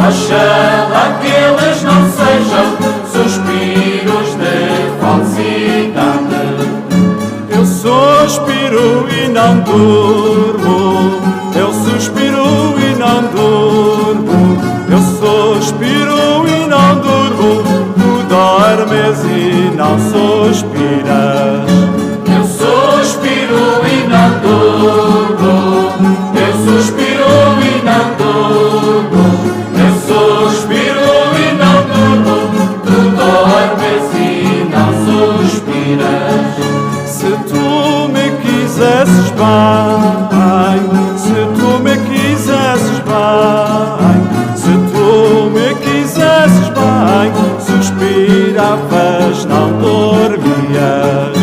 Oxalá que eles não sejam suspiros de falsidade. Eu suspiro e não durmo, eu suspiro durmo, eu suspiro e não durmo, tu dormes e não suspiras. Eu suspiro e não durmo, eu suspiro e não durmo, eu suspiro e não durmo, tu dormes e não suspiras. Se tu me quisesses bem, se tu me quisesses bem, se tu me quisesses bem, suspiravas, não dormias.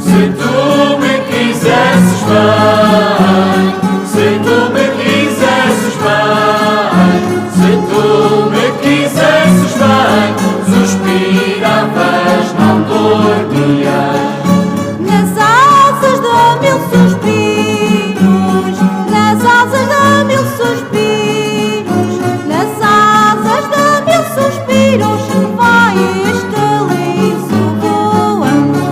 Se tu me quisesses bem, se tu me quisesses bem, se tu me quisesses bem, suspiravas, não dormias. Nas asas de mil suspiros, nas asas de mil suspiros, nas asas de mil suspiros, vai este liso voando.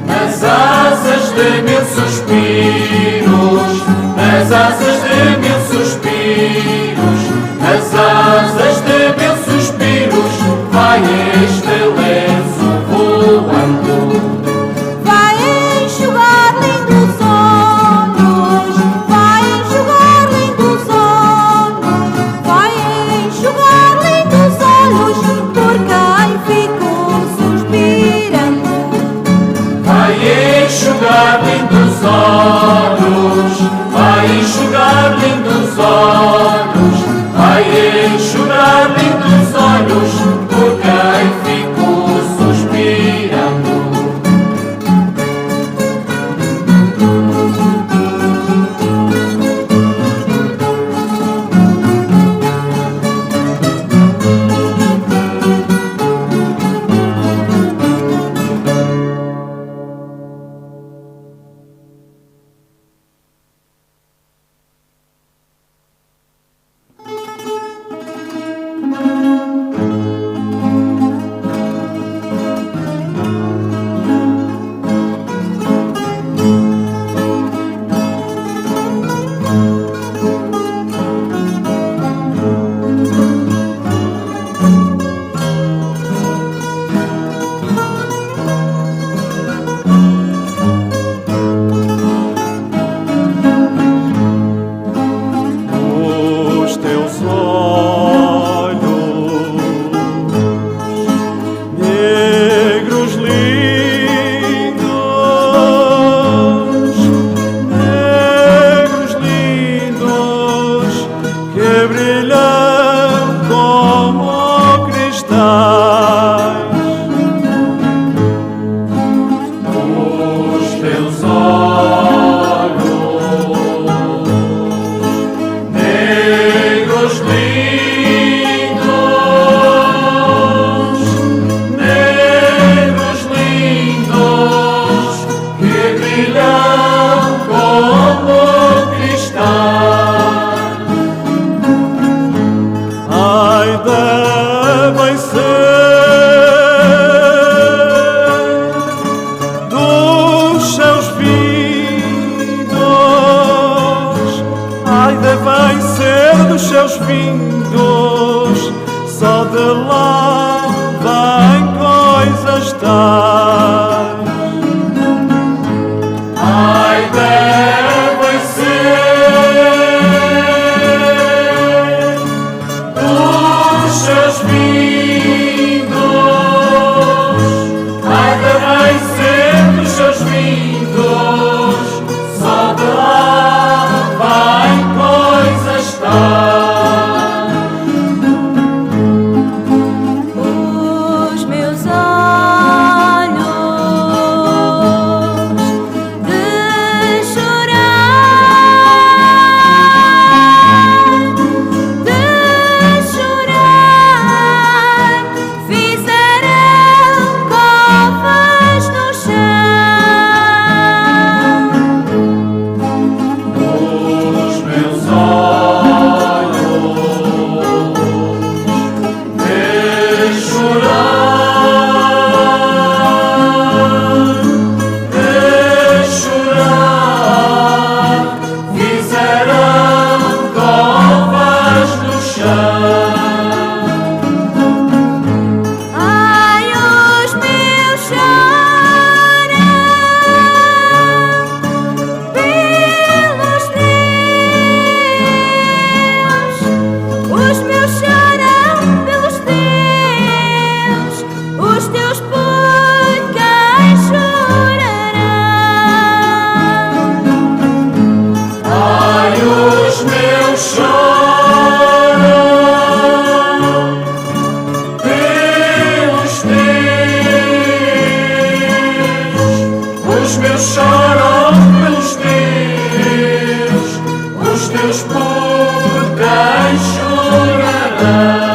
Nas asas de mil suspiros, nas asas de mil suspiros, nas asas de mil suspiros, vai este lenço voando. Vai enxugar lindos olhos, vai enxugar lindos olhos, vai enxugar lindos olhos, por quem ficou suspirando. Vai enxugar lindos olhos, vai enxugar lindos olhos, vai enxugar lindos olhos, por quem ficou suspirando. Os teus olhos negros lindos, que brilham como cristais. Os teus olhos negros lindos, que brilham como cristais. Ai, devem ser dos seus vindos, ai, devem ser dos seus vindos, só de lá vêm coisas tais. Ai, devem ser dos seus vindos, ai, devem ser dos seus vindos, só de lá vêm coisas tais. Os meus olhos olhos por quem chorará.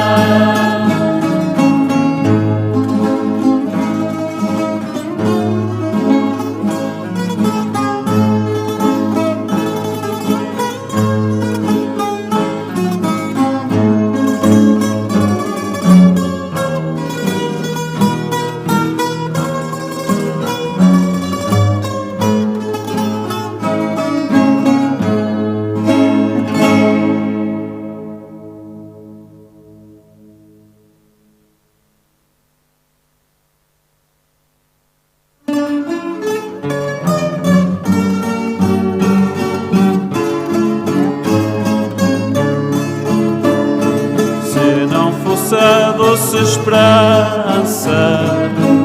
A doce esperança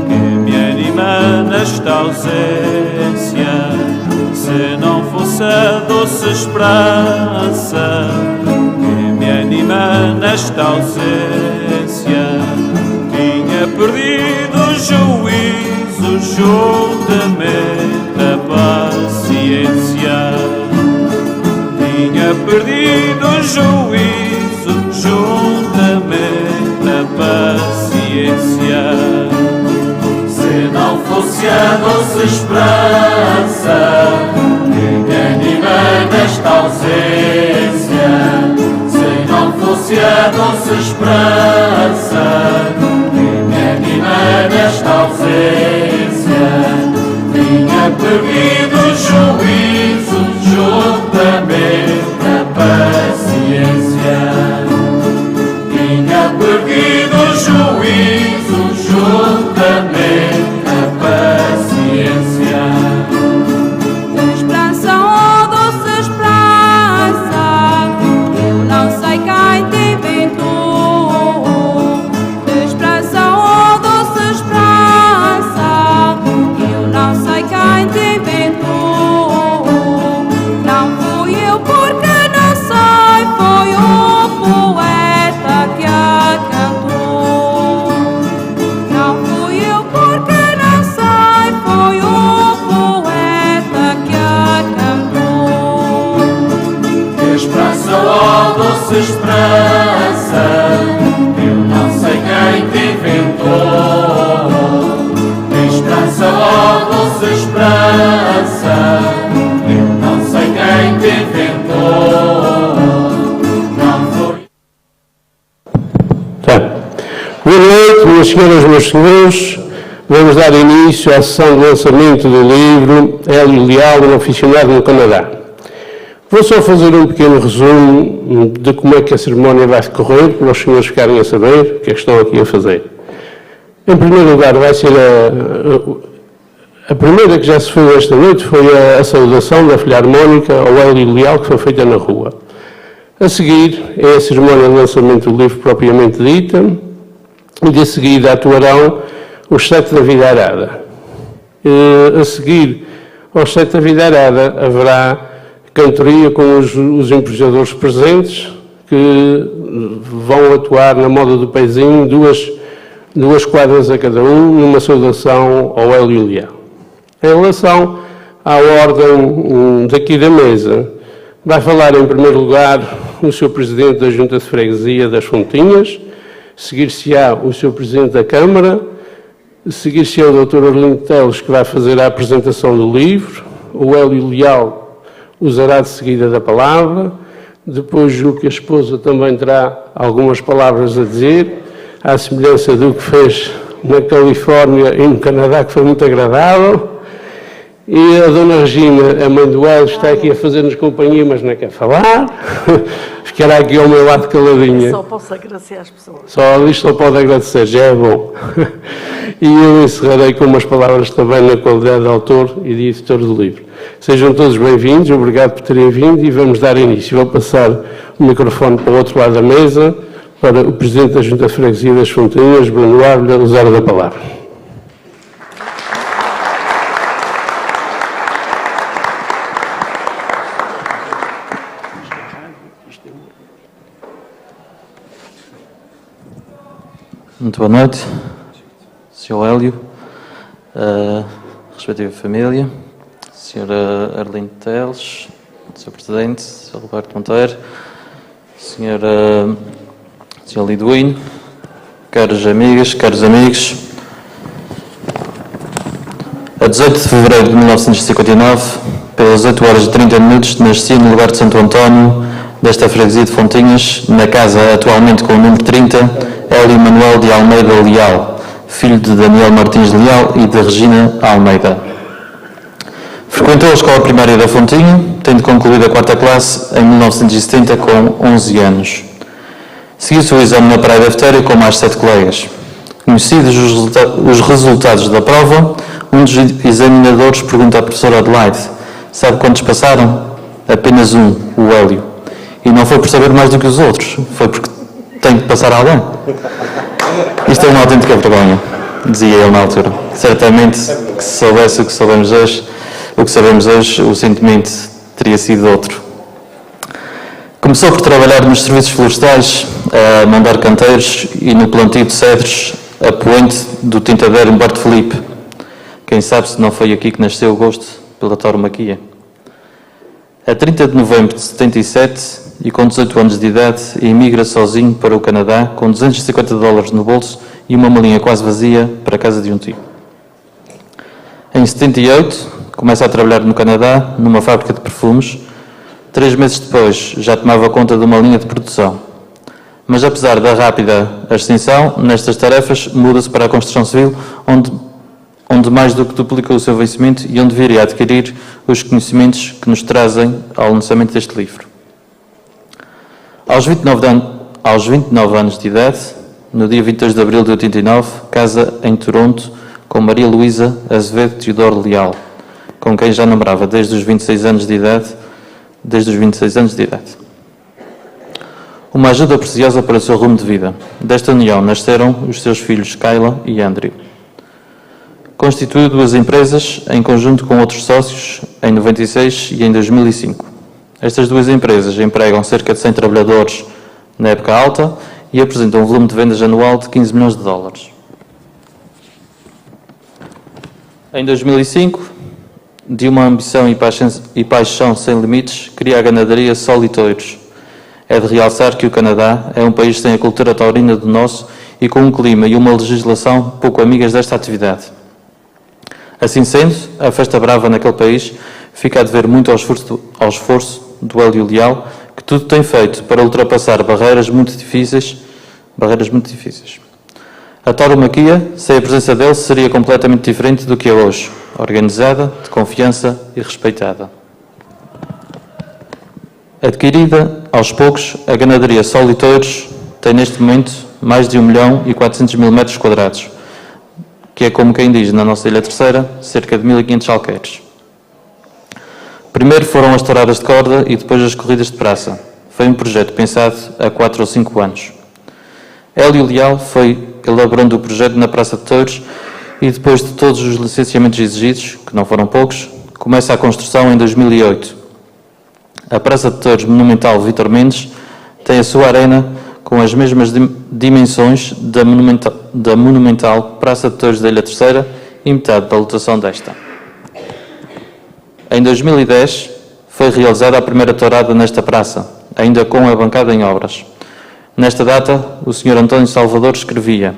que me anima nesta ausência, se não fosse a doce esperança que me anima nesta ausência, tinha perdido o juízo juntamente a paciência, tinha perdido o juízo juntamente paciência. Se não fosse a doce esperança que me anima nesta ausência, se não fosse a doce esperança que me anima nesta ausência, tinha perdido o juízo juntamente a paciência. Tinha perdido o juízo juntamente a paciência. Esperança, oh doce esperança, eu não sei quem te inventou. Esperança, oh doce esperança, eu não sei quem te inventou. Não fui eu porque não sei, foi o poeta que a cantou. Não fui eu porque não sei, foi o poeta que a cantou. Esperança, oh doce esperança, eu não sei quem te inventou. Esperança, oh doce esperança, eu não sei quem te inventou. Não foi. Boa noite, minhas senhoras e meus senhores. Vamos dar início à sessão de lançamento do livro Hélio Leal, um aficionado no Canadá. Vou só fazer um pequeno resumo de como é que a cerimónia vai decorrer, para os senhores ficarem a saber o que é que estão aqui a fazer. Em primeiro lugar, vai ser a primeira que já se fez esta noite, foi a saudação da Filharmónica ao Hélio Leal, que foi feita na rua. A seguir é a cerimónia de lançamento do livro propriamente dita, e de seguida atuarão os Sete da Vida Arada. A seguir aos Sete da Vida Arada haverá cantoria com os empregadores presentes, que vão atuar na moda do pezinho, duas quadras a cada um, numa saudação ao Hélio Leal. Em relação à ordem daqui da mesa, vai falar em primeiro lugar o Sr. Presidente da Junta de Freguesia das Fontinhas, seguir-se-á o Sr. Presidente da Câmara, seguir-se-á o Dr. Arlindo Teles, que vai fazer a apresentação do livro, o Hélio Leal usará de seguida da palavra, depois julgo que a esposa também terá algumas palavras a dizer, à semelhança do que fez na Califórnia e no Canadá, que foi muito agradável. E a Dona Regina, a mãe do Hélio, está aqui a fazer-nos companhia, mas não quer falar. Ficará aqui ao meu lado caladinha. Só posso agradecer às pessoas. Só pode agradecer, já é bom. E eu encerrarei com umas palavras também na qualidade de autor e de editor do livro. Sejam todos bem-vindos, obrigado por terem vindo e vamos dar início. Vou passar o microfone para o outro lado da mesa, para o Presidente da Junta de Freguesia das Fontinhas, Bruno Ávila, usar da palavra. Muito boa noite, Sr. Hélio, respectiva família, Sra. Arlindo Teles, Sr. Presidente, Sr. Roberto Monteiro, Sr. Liduíno, caras amigas, caros amigos, a 18 de fevereiro de 1959, pelas 8 horas e 30 minutos, nasci no lugar de Santo António, desta freguesia de Fontinhas, na casa atualmente com o número 30, Hélio Manuel de Almeida Leal, filho de Daniel Martins Leal e de Regina Almeida. Frequentou a escola primária da Fontinha, tendo concluído a 4ª classe em 1970 com 11 anos. Seguiu o seu exame na Praia da Vetéria com mais 7 colegas. Conhecidos os resultados da prova, um dos examinadores pergunta à professora Adelaide: sabe quantos passaram? Apenas um, o Hélio. E não foi por saber mais do que os outros, foi porque tem que passar alguém. Isto é uma autêntica vergonha, dizia ele na altura. Certamente que se soubesse o que sabemos hoje, o sentimento teria sido outro. Começou por trabalhar nos serviços florestais, a mandar canteiros e no plantio de cedros, a poente do tintadeiro Humberto Felipe. Quem sabe se não foi aqui que nasceu o gosto pela tauromaquia. A 30 de novembro de 77, e com 18 anos de idade, emigra sozinho para o Canadá, com $250 no bolso e uma malinha quase vazia para a casa de um tio. Em 78, começa a trabalhar no Canadá, numa fábrica de perfumes. 3 meses depois, já tomava conta de uma linha de produção. Mas, apesar da rápida ascensão, nestas tarefas, muda-se para a construção civil, onde mais do que duplicou o seu vencimento e onde viria a adquirir os conhecimentos que nos trazem ao lançamento deste livro. Aos 29 anos de idade, no dia 22 de abril de 89, casa em Toronto com Maria Luísa Azevedo Teodoro Leal, com quem já namorava desde os 26 anos de idade. Uma ajuda preciosa para o seu rumo de vida. Desta união nasceram os seus filhos Kayla e Andrew. Constituiu 2 empresas, em conjunto com outros sócios, em 96 e em 2005. Estas 2 empresas empregam cerca de 100 trabalhadores na época alta e apresentam um volume de vendas anual de $15 milhões. Em 2005, de uma ambição e paixão sem limites, cria a ganaderia Sol e Touros. É de realçar que o Canadá é um país sem a cultura taurina do nosso e com um clima e uma legislação pouco amigas desta atividade. Assim sendo, a festa brava naquele país fica a dever muito ao esforço do Hélio Leal, que tudo tem feito para ultrapassar barreiras muito difíceis. A tauromaquia, sem a presença dele, seria completamente diferente do que é hoje, organizada, de confiança e respeitada. Adquirida aos poucos, a ganaderia Sol e Touros tem neste momento mais de 1.400.000 metros quadrados, que é, como quem diz na nossa Ilha Terceira, cerca de 1.500 alqueires. Primeiro foram as touradas de corda e depois as corridas de praça. Foi um projeto pensado há 4 ou 5 anos. Hélio Leal foi elaborando o projeto na Praça de Touros e depois de todos os licenciamentos exigidos, que não foram poucos, começa a construção em 2008. A Praça de Touros Monumental Vítor Mendes tem a sua arena com as mesmas dimensões da monumental Praça de Touros da Ilha Terceira e metade da lotação desta. Em 2010, foi realizada a primeira tourada nesta praça, ainda com a bancada em obras. Nesta data, o Sr. António Salvador escrevia: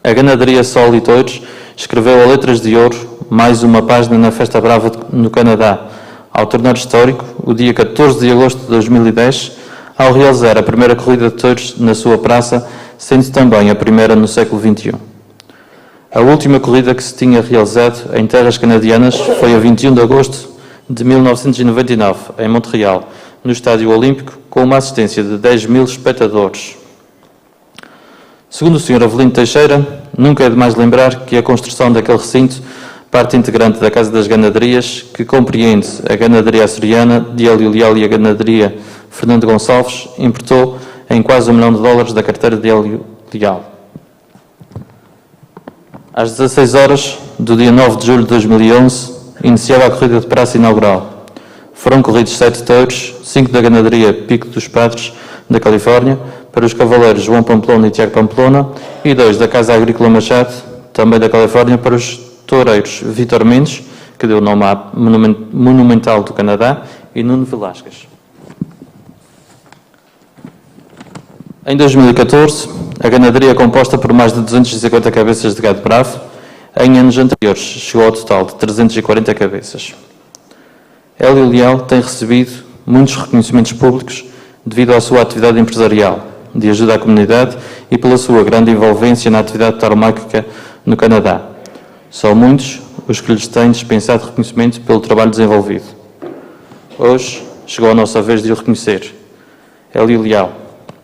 a ganaderia Sol e Touros escreveu a letras de ouro mais uma página na Festa Brava no Canadá, ao tornar histórico o dia 14 de agosto de 2010, ao realizar a primeira corrida de touros na sua praça, sendo também a primeira no século XXI. A última corrida que se tinha realizado em terras canadianas foi a 21 de agosto de 1999, em Montreal, no Estádio Olímpico, com uma assistência de 10.000 espectadores. Segundo o Sr. Avelino Teixeira, nunca é demais lembrar que a construção daquele recinto, parte integrante da Casa das Ganaderias, que compreende a ganaderia açoriana de Hélio Leal e a ganaderia Fernando Gonçalves, importou em quase $1 milhão da carteira de Hélio Leal. Às 16 horas do dia 9 de julho de 2011, iniciava a corrida de praça inaugural. Foram corridos 7 touros, 5 da ganaderia Pico dos Padres, da Califórnia, para os cavaleiros João Pamplona e Tiago Pamplona, e 2 da Casa Agrícola Machado, também da Califórnia, para os toureiros Vítor Mendes, que deu nome à Monumental do Canadá, e Nuno Velasquez. Em 2014, a ganaderia é composta por mais de 250 cabeças de gado bravo. Em anos anteriores, chegou ao total de 340 cabeças. Hélio Leal tem recebido muitos reconhecimentos públicos devido à sua atividade empresarial, de ajuda à comunidade e pela sua grande envolvência na atividade tauromáquica no Canadá. São muitos os que lhes têm dispensado reconhecimento pelo trabalho desenvolvido. Hoje, chegou a nossa vez de o reconhecer. Hélio Leal,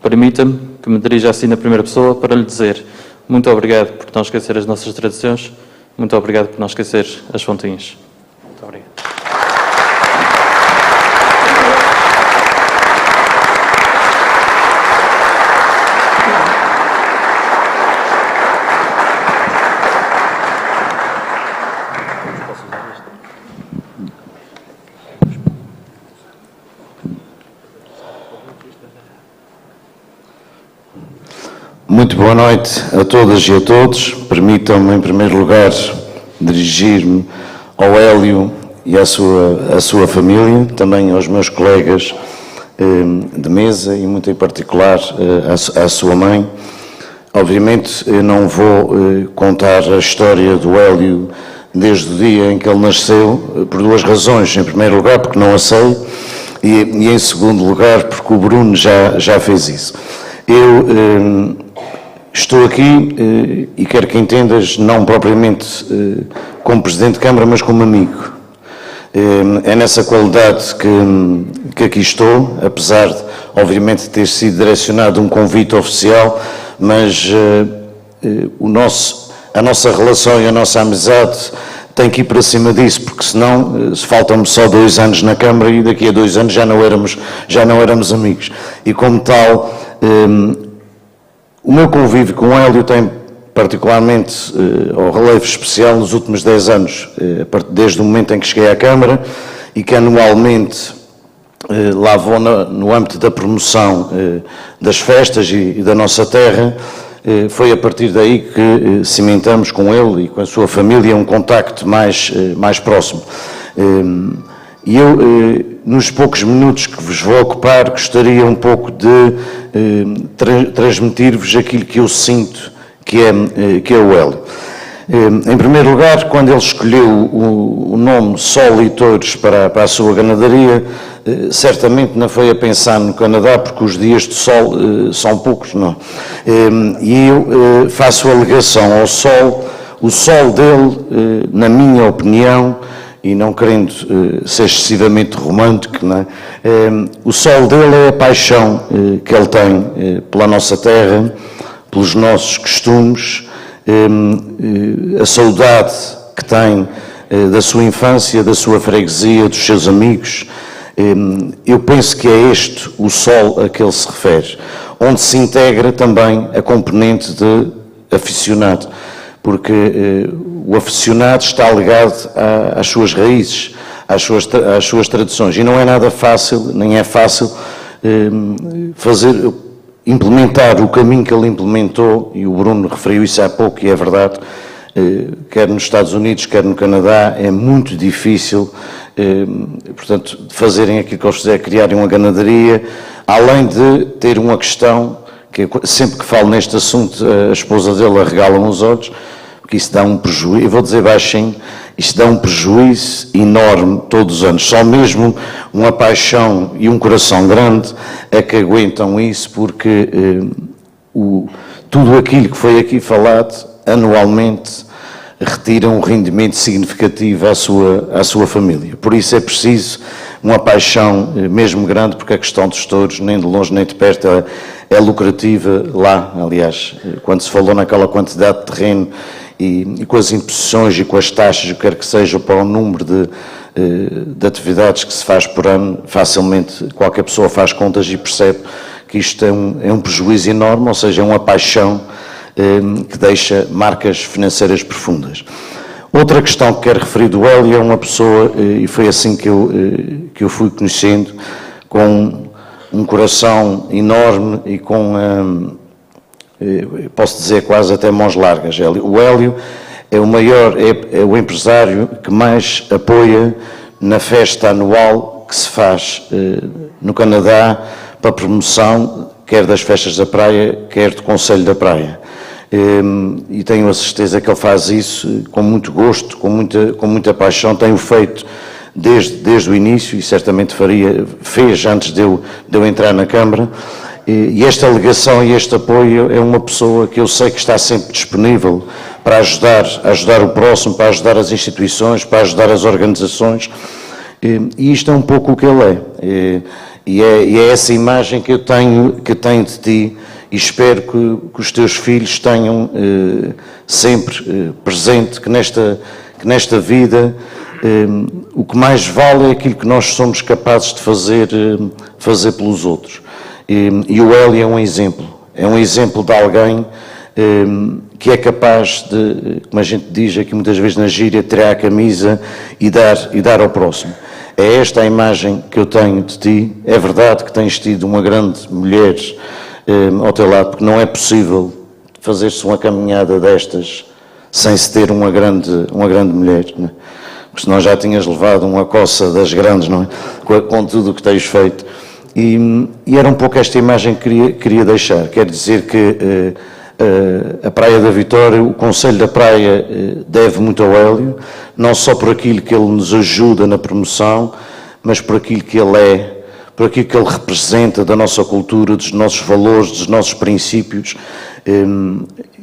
permita-me que me dirija assim na primeira pessoa para lhe dizer muito obrigado por não esquecer as nossas tradições, muito obrigado por não esquecer as fontinhas. Muito obrigado. Muito boa noite a todas e a todos. Permitam-me, em primeiro lugar, dirigir-me ao Hélio e à sua família, também aos meus colegas de mesa e, muito em particular, à sua mãe. Obviamente, eu não vou contar a história do Hélio desde o dia em que ele nasceu, por duas razões. Em primeiro lugar, porque não a sei, e em segundo lugar, porque o Bruno já fez isso. Eu estou aqui e quero que entendas, não propriamente como Presidente de Câmara, mas como amigo. É nessa qualidade que aqui estou, apesar de, obviamente, ter sido direcionado um convite oficial, mas a nossa relação e a nossa amizade tem que ir para cima disso, porque senão faltam-me só 2 anos na Câmara e daqui a 2 anos já não éramos amigos. E como tal, o meu convívio com o Hélio tem particularmente ao relevo especial nos últimos 10 anos, desde o momento em que cheguei à Câmara e que anualmente lá vou no âmbito da promoção das festas e da nossa terra. Foi a partir daí que cimentamos com ele e com a sua família um contacto mais próximo. E eu, nos poucos minutos que vos vou ocupar, gostaria um pouco de transmitir-vos aquilo que eu sinto que é o Hélio. Em primeiro lugar, quando ele escolheu o nome Sol e Touros para a sua ganadaria, certamente não foi a pensar no Canadá, porque os dias de sol são poucos, não. E eu faço alegação ao Sol. O Sol dele, na minha opinião, e não querendo ser excessivamente romântico, não é? O Sol dele é a paixão que ele tem pela nossa terra, pelos nossos costumes, a saudade que tem da sua infância, da sua freguesia, dos seus amigos. Eu penso que é este o Sol a que ele se refere, onde se integra também a componente de aficionado, porque o aficionado está ligado às suas raízes, às suas tradições, e não é nada fácil, nem é fácil implementar o caminho que ele implementou, e o Bruno referiu isso há pouco, e é verdade, quer nos Estados Unidos, quer no Canadá, é muito difícil, portanto, fazerem aquilo que eles fizeram, criarem uma ganadaria, além de ter uma questão, que sempre que falo neste assunto, a esposa dele arregala-me os olhos, porque isso dá um prejuízo, eu vou dizer baixinho, isto dá um prejuízo enorme todos os anos. Só mesmo uma paixão e um coração grande é que aguentam isso, porque tudo aquilo que foi aqui falado, anualmente, retira um rendimento significativo à sua família. Por isso é preciso uma paixão mesmo grande, porque a questão dos touros, nem de longe nem de perto, é lucrativa lá. Aliás, quando se falou naquela quantidade de terreno e com as imposições e com as taxas, o que quer que seja, para o número de atividades que se faz por ano, facilmente qualquer pessoa faz contas e percebe que isto é um prejuízo enorme, ou seja, é uma paixão que deixa marcas financeiras profundas. Outra questão que quero referir do Hélio é uma pessoa, e foi assim que eu fui conhecendo, com um coração enorme e com, posso dizer, quase até mãos largas. O Hélio é o empresário que mais apoia na festa anual que se faz no Canadá para promoção, quer das festas da praia, quer do Conselho da Praia. E tenho a certeza que ele faz isso com muito gosto, com muita paixão, tem-o feito desde o início e certamente fez antes de eu entrar na Câmara. E esta ligação e este apoio é uma pessoa que eu sei que está sempre disponível para ajudar o próximo, para ajudar as instituições, para ajudar as organizações, e isto é um pouco o que ele é. E é essa imagem que eu tenho de ti, e espero que os teus filhos tenham sempre presente que nesta vida o que mais vale é aquilo que nós somos capazes de fazer pelos outros. E o Hélio é um exemplo de alguém que é capaz de, como a gente diz aqui muitas vezes na gíria, tirar a camisa e dar ao próximo. É esta a imagem que eu tenho de ti. É verdade que tens tido uma grande mulher ao teu lado, porque não é possível fazer-se uma caminhada destas sem se ter uma grande mulher, não é? Porque senão já tinhas levado uma coça das grandes, não é? Com tudo o que tens feito. E era um pouco esta imagem que queria deixar. Quer dizer que a Praia da Vitória, o Conselho da Praia deve muito ao Hélio, não só por aquilo que ele nos ajuda na promoção, mas por aquilo que ele é, por aquilo que ele representa da nossa cultura, dos nossos valores, dos nossos princípios.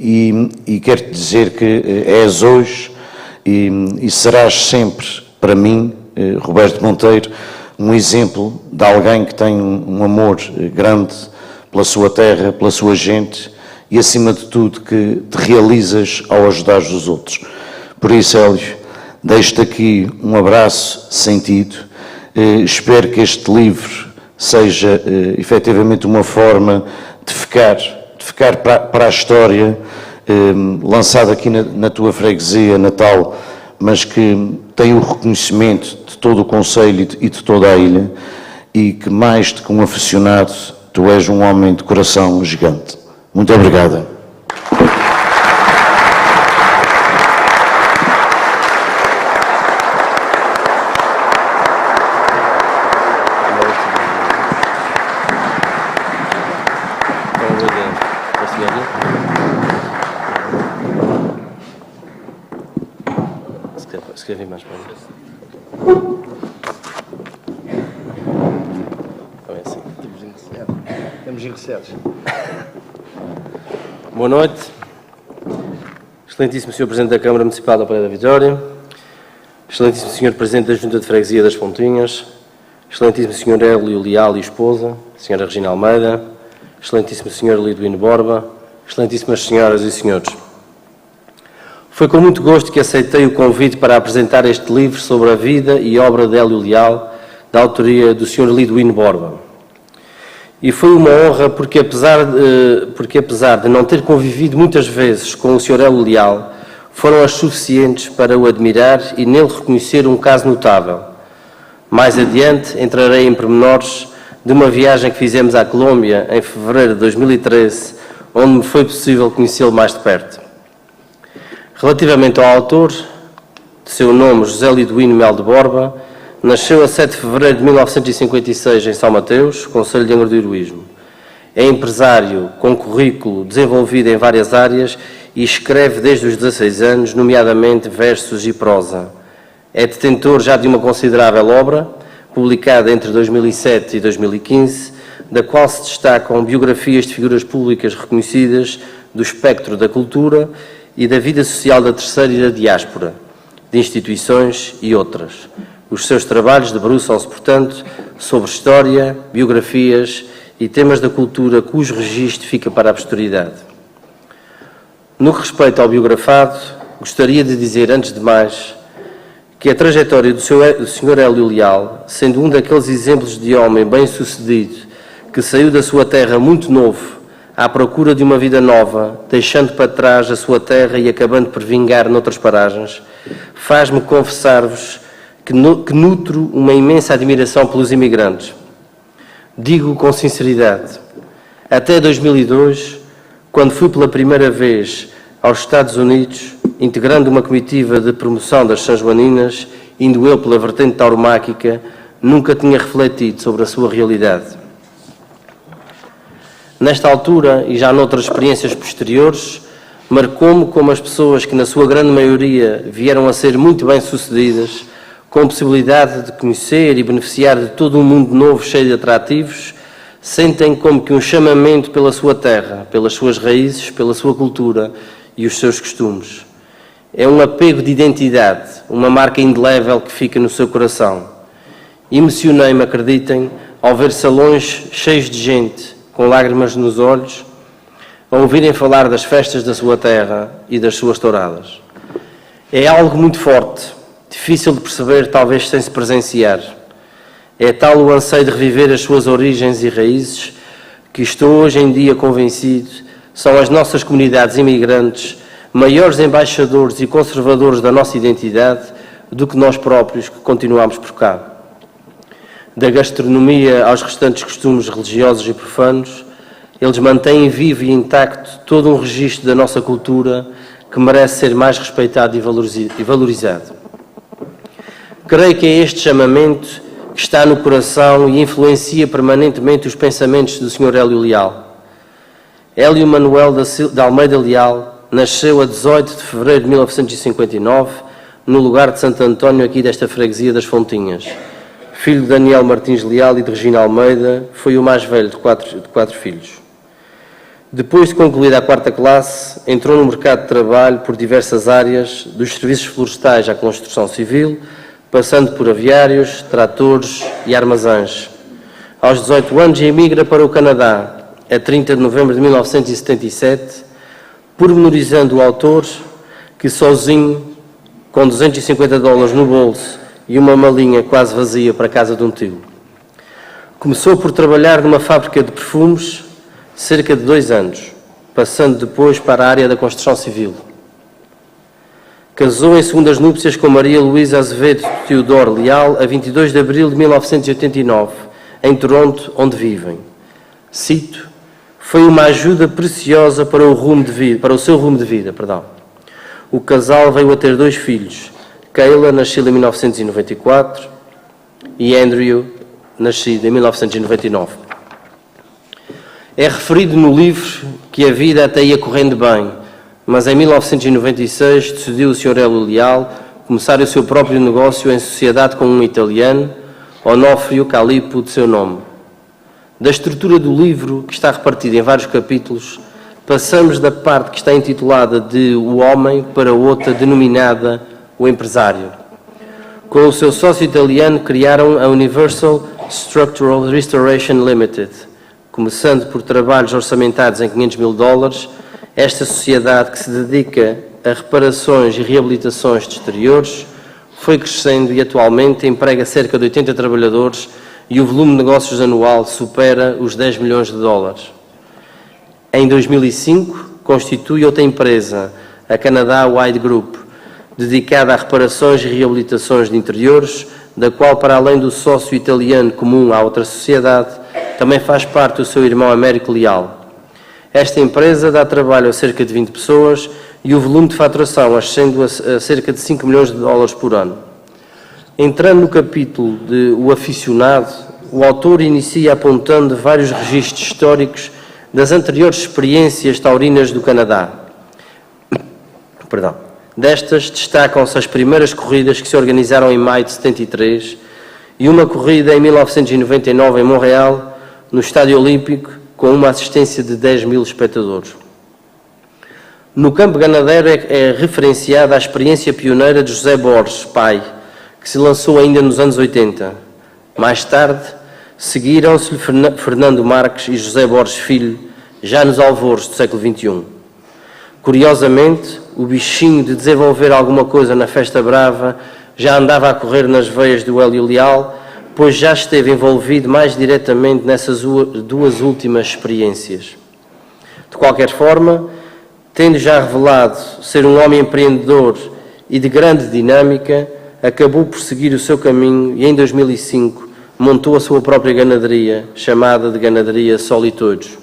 E quero-te dizer que és hoje e serás sempre, para mim, Roberto Monteiro, um exemplo de alguém que tem um amor grande pela sua terra, pela sua gente e, acima de tudo, que te realizas ao ajudar os outros. Por isso, Hélio, deixo-te aqui um abraço sentido. Espero que este livro seja efetivamente uma forma de ficar para a história, lançado aqui na tua freguesia natal, mas que tem o reconhecimento de todo o Conselho e de toda a ilha, e que mais do que um aficionado, tu és um homem de coração gigante. Muito obrigado. Escrevi mais para mim. É assim. Estamos enriquecidos. Boa noite. Excelentíssimo Sr. Presidente da Câmara Municipal da Praia da Vitória, Excelentíssimo Sr. Presidente da Junta de Freguesia das Pontinhas, Excelentíssimo Sr. Hélio Leal e esposa, Sra. Regina Almeida, Excelentíssimo Sr. Liduíno Borba, Excelentíssimas Senhoras e Senhores. Foi com muito gosto que aceitei o convite para apresentar este livro sobre a vida e obra de Hélio Leal, da autoria do Sr. Liduíno Borba. E foi uma honra porque apesar de não ter convivido muitas vezes com o Sr. Hélio Leal, foram as suficientes para o admirar e nele reconhecer um caso notável. Mais adiante entrarei em pormenores de uma viagem que fizemos à Colômbia em fevereiro de 2013, onde me foi possível conhecê-lo mais de perto. Relativamente ao autor, de seu nome José Liduíno Mel de Borba, nasceu a 7 de fevereiro de 1956 em São Mateus, Concelho de Angra do Heroísmo. É empresário com currículo desenvolvido em várias áreas e escreve desde os 16 anos, nomeadamente versos e prosa. É detentor já de uma considerável obra, publicada entre 2007 e 2015, da qual se destacam biografias de figuras públicas reconhecidas do espectro da cultura e da vida social da terceira e da diáspora, de instituições e outras. Os seus trabalhos debruçam-se, portanto, sobre história, biografias e temas da cultura cujo registro fica para a posteridade. No que respeita ao biografado, gostaria de dizer, antes de mais, que a trajetória do Sr. Hélio Leal, sendo um daqueles exemplos de homem bem-sucedido que saiu da sua terra muito novo, à procura de uma vida nova, deixando para trás a sua terra e acabando por vingar noutras paragens, faz-me confessar-vos que nutro uma imensa admiração pelos imigrantes. Digo com sinceridade, até 2002, quando fui pela primeira vez aos Estados Unidos, integrando uma comitiva de promoção das São Joaninas, indo eu pela vertente tauromáquica, nunca tinha refletido sobre a sua realidade. Nesta altura, e já noutras experiências posteriores, marcou-me como as pessoas que, na sua grande maioria, vieram a ser muito bem-sucedidas, com possibilidade de conhecer e beneficiar de todo um mundo novo cheio de atrativos, sentem como que um chamamento pela sua terra, pelas suas raízes, pela sua cultura e os seus costumes. É um apego de identidade, uma marca indelével que fica no seu coração. Emocionei-me, acreditem, ao ver salões cheios de gente, com lágrimas nos olhos, a ouvirem falar das festas da sua terra e das suas touradas. É algo muito forte, difícil de perceber, talvez sem se presenciar. É tal o anseio de reviver as suas origens e raízes que estou hoje em dia convencido são as nossas comunidades imigrantes maiores embaixadores e conservadores da nossa identidade do que nós próprios que continuamos por cá. Da gastronomia aos restantes costumes religiosos e profanos, eles mantêm vivo e intacto todo um registro da nossa cultura que merece ser mais respeitado e valorizado. Creio que é este chamamento que está no coração e influencia permanentemente os pensamentos do Sr. Hélio Leal. Hélio Manuel da Almeida Leal nasceu a 18 de fevereiro de 1959, no lugar de Santo António, aqui desta freguesia das Fontinhas. Filho de Daniel Martins Leal e de Regina Almeida, foi o mais velho de quatro filhos. Depois de concluída a 4ª classe, entrou no mercado de trabalho por diversas áreas, dos serviços florestais à construção civil, passando por aviários, tratores e armazéns. Aos 18 anos emigra para o Canadá, a 30 de novembro de 1977, pormenorizando o autor que sozinho, com $250 no bolso e uma malinha quase vazia para a casa de um tio. Começou por trabalhar numa fábrica de perfumes cerca de 2 anos, passando depois para a área da construção civil. Casou em segundas núpcias com Maria Luísa Azevedo Teodoro Leal a 22 de abril de 1989, em Toronto, onde vivem. Cito: foi uma ajuda preciosa para o seu rumo de vida. O casal veio a ter 2 filhos, Keila, nascida em 1994, e Andrew, nascido em 1999. É referido no livro que a vida até ia correndo bem, mas em 1996 decidiu o Sr. Hélio Leal começar o seu próprio negócio em sociedade com um italiano, Onofrio Calipo, de seu nome. Da estrutura do livro, que está repartida em vários capítulos, passamos da parte que está intitulada de O Homem para outra denominada O Empresário. Com o seu sócio italiano criaram a Universal Structural Restoration Limited. Começando por trabalhos orçamentados em $500 mil, esta sociedade que se dedica a reparações e reabilitações de exteriores foi crescendo e atualmente emprega cerca de 80 trabalhadores e o volume de negócios anual supera os $10 milhões. Em 2005, constitui outra empresa, a Canada Wide Group, dedicada a reparações e reabilitações de interiores, da qual, para além do sócio italiano comum à outra sociedade, também faz parte o seu irmão Américo Leal. Esta empresa dá trabalho a cerca de 20 pessoas e o volume de faturação ascende a cerca de $5 milhões por ano. Entrando no capítulo de O Aficionado, o autor inicia apontando vários registros históricos das anteriores experiências taurinas do Canadá. Destas, destacam-se as primeiras corridas que se organizaram em maio de 73 e uma corrida em 1999 em Montreal, no Estádio Olímpico, com uma assistência de 10 mil espectadores. No campo ganadeiro é referenciada a experiência pioneira de José Borges, pai, que se lançou ainda nos anos 80. Mais tarde, seguiram-se Fernando Marques e José Borges Filho, já nos alvores do século XXI. Curiosamente, o bichinho de desenvolver alguma coisa na Festa Brava já andava a correr nas veias do Hélio Leal, pois já esteve envolvido mais diretamente nessas 2 últimas experiências. De qualquer forma, tendo já revelado ser um homem empreendedor e de grande dinâmica, acabou por seguir o seu caminho e em 2005 montou a sua própria ganaderia, chamada de Ganaderia Sol e Todos.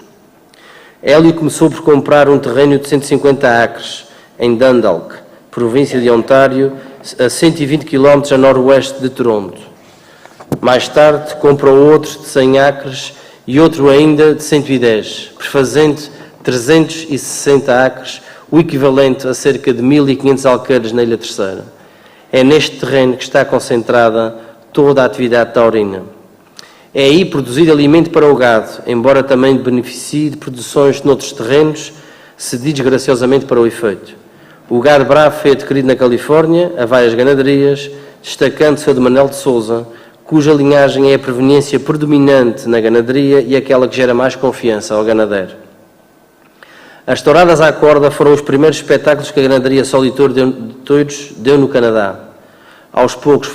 Hélio começou por comprar um terreno de 150 acres, em Dundalk, província de Ontário, a 120 km a noroeste de Toronto. Mais tarde, comprou outro de 100 acres e outro ainda de 110, prefazendo 360 acres, o equivalente a cerca de 1.500 alqueires na Ilha Terceira. É neste terreno que está concentrada toda a atividade taurina. É aí produzido alimento para o gado, embora também beneficie de produções noutros terrenos, cedidos graciosamente para o efeito. O gado bravo foi adquirido na Califórnia, a várias ganaderias, destacando-se a de Manuel de Sousa, cuja linhagem é a proveniência predominante na ganaderia e aquela que gera mais confiança ao ganadeiro. As touradas à corda foram os primeiros espetáculos que a ganaderia Solitor de Touros deu no Canadá. Aos poucos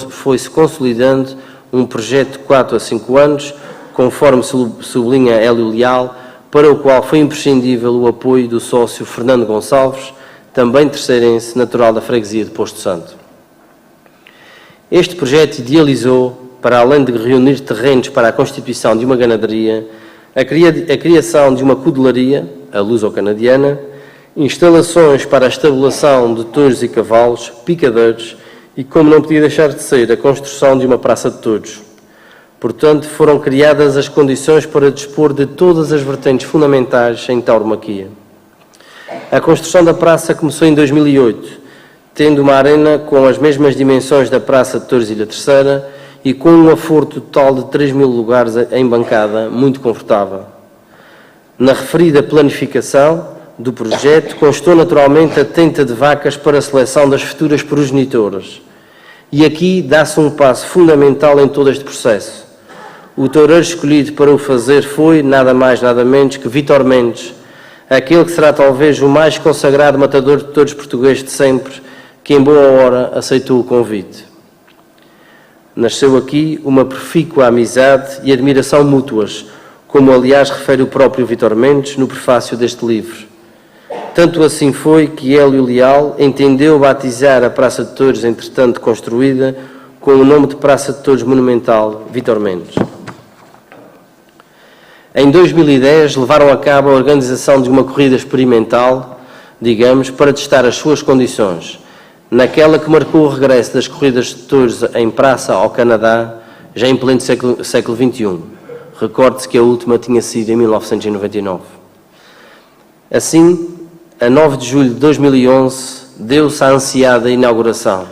foi-se consolidando um projeto de 4 a 5 anos, conforme sublinha Hélio Leal, para o qual foi imprescindível o apoio do sócio Fernando Gonçalves, também terceirense, natural da freguesia de Posto Santo. Este projeto idealizou, para além de reunir terrenos para a constituição de uma ganaderia, a criação de uma cudelaria, a luso-canadiana, instalações para a estabulação de touros e cavalos, picadeiros e, como não podia deixar de ser, a construção de uma praça de touros. Portanto, foram criadas as condições para dispor de todas as vertentes fundamentais em tauromaquia. A construção da praça começou em 2008, tendo uma arena com as mesmas dimensões da Praça de Touros Ilha Terceira e com um aforo total de 3.000 lugares em bancada, muito confortável. Na referida planificação do projeto constou naturalmente a tenta de vacas para a seleção das futuras progenitoras. E aqui dá-se um passo fundamental em todo este processo. O toureiro escolhido para o fazer foi, nada mais nada menos que Vítor Mendes, aquele que será talvez o mais consagrado matador de touros português de sempre, que em boa hora aceitou o convite. Nasceu aqui uma profícua amizade e admiração mútuas, como aliás refere o próprio Vítor Mendes no prefácio deste livro. Tanto assim foi que Hélio Leal entendeu batizar a Praça de Touros, entretanto construída, com o nome de Praça de Touros Monumental Vítor Mendes. Em 2010 levaram a cabo a organização de uma corrida experimental, digamos, para testar as suas condições, naquela que marcou o regresso das corridas de touros em praça ao Canadá, já em pleno século XXI. Recorde-se que a última tinha sido em 1999. Assim, a 9 de julho de 2011, deu-se a ansiada inauguração.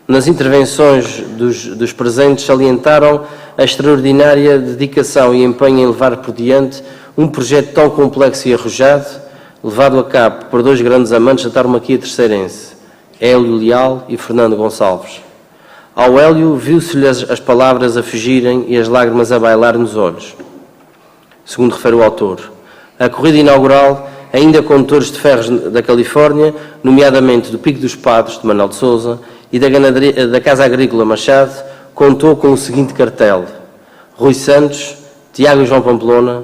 Nas intervenções dos presentes salientaram a extraordinária dedicação e empenho em levar por diante um projeto tão complexo e arrojado, levado a cabo por dois grandes amantes da tauromaquia terceirense, Hélio Leal e Fernando Gonçalves. Ao Hélio viu-se-lhe as palavras a fugirem e as lágrimas a bailar nos olhos. Segundo refere o autor, a corrida inaugural, ainda com touros de ferros da Califórnia, nomeadamente do Pico dos Padres, de Manuel de Sousa, e da Casa Agrícola Machado, contou com o seguinte cartel: Rui Santos, Tiago e João Pamplona,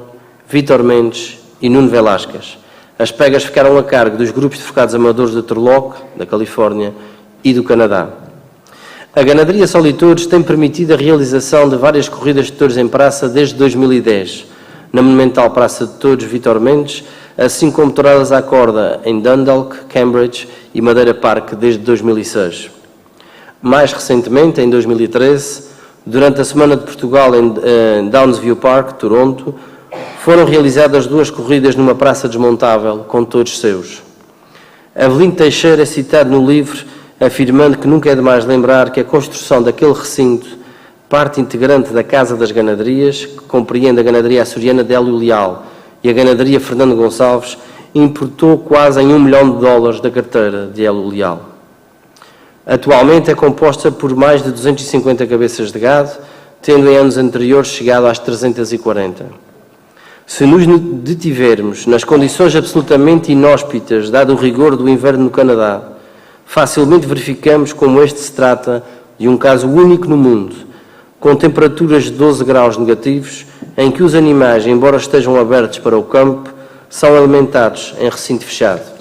Vítor Mendes e Nuno Velásquez. As pegas ficaram a cargo dos grupos de focados amadores de Turlock, da Califórnia, e do Canadá. A ganaderia Solitouros tem permitido a realização de várias corridas de touros em praça desde 2010, na monumental Praça de Touros Vítor Mendes, assim como touradas à corda em Dundalk, Cambridge e Madeira Park desde 2006. Mais recentemente, em 2013, durante a Semana de Portugal em Downsview Park, Toronto, foram realizadas 2 corridas numa praça desmontável com touros seus. Avelino Teixeira é citado no livro, afirmando que nunca é demais lembrar que a construção daquele recinto, parte integrante da Casa das Ganaderias, que compreende a ganaderia açoriana de Hélio Leal e a ganaderia Fernando Gonçalves, importou quase em $1 milhão da carteira de Hélio Leal. Atualmente é composta por mais de 250 cabeças de gado, tendo em anos anteriores chegado às 340. Se nos detivermos nas condições absolutamente inóspitas, dado o rigor do inverno no Canadá, facilmente verificamos como este se trata de um caso único no mundo, com temperaturas de 12 graus negativos, em que os animais, embora estejam abertos para o campo, são alimentados em recinto fechado.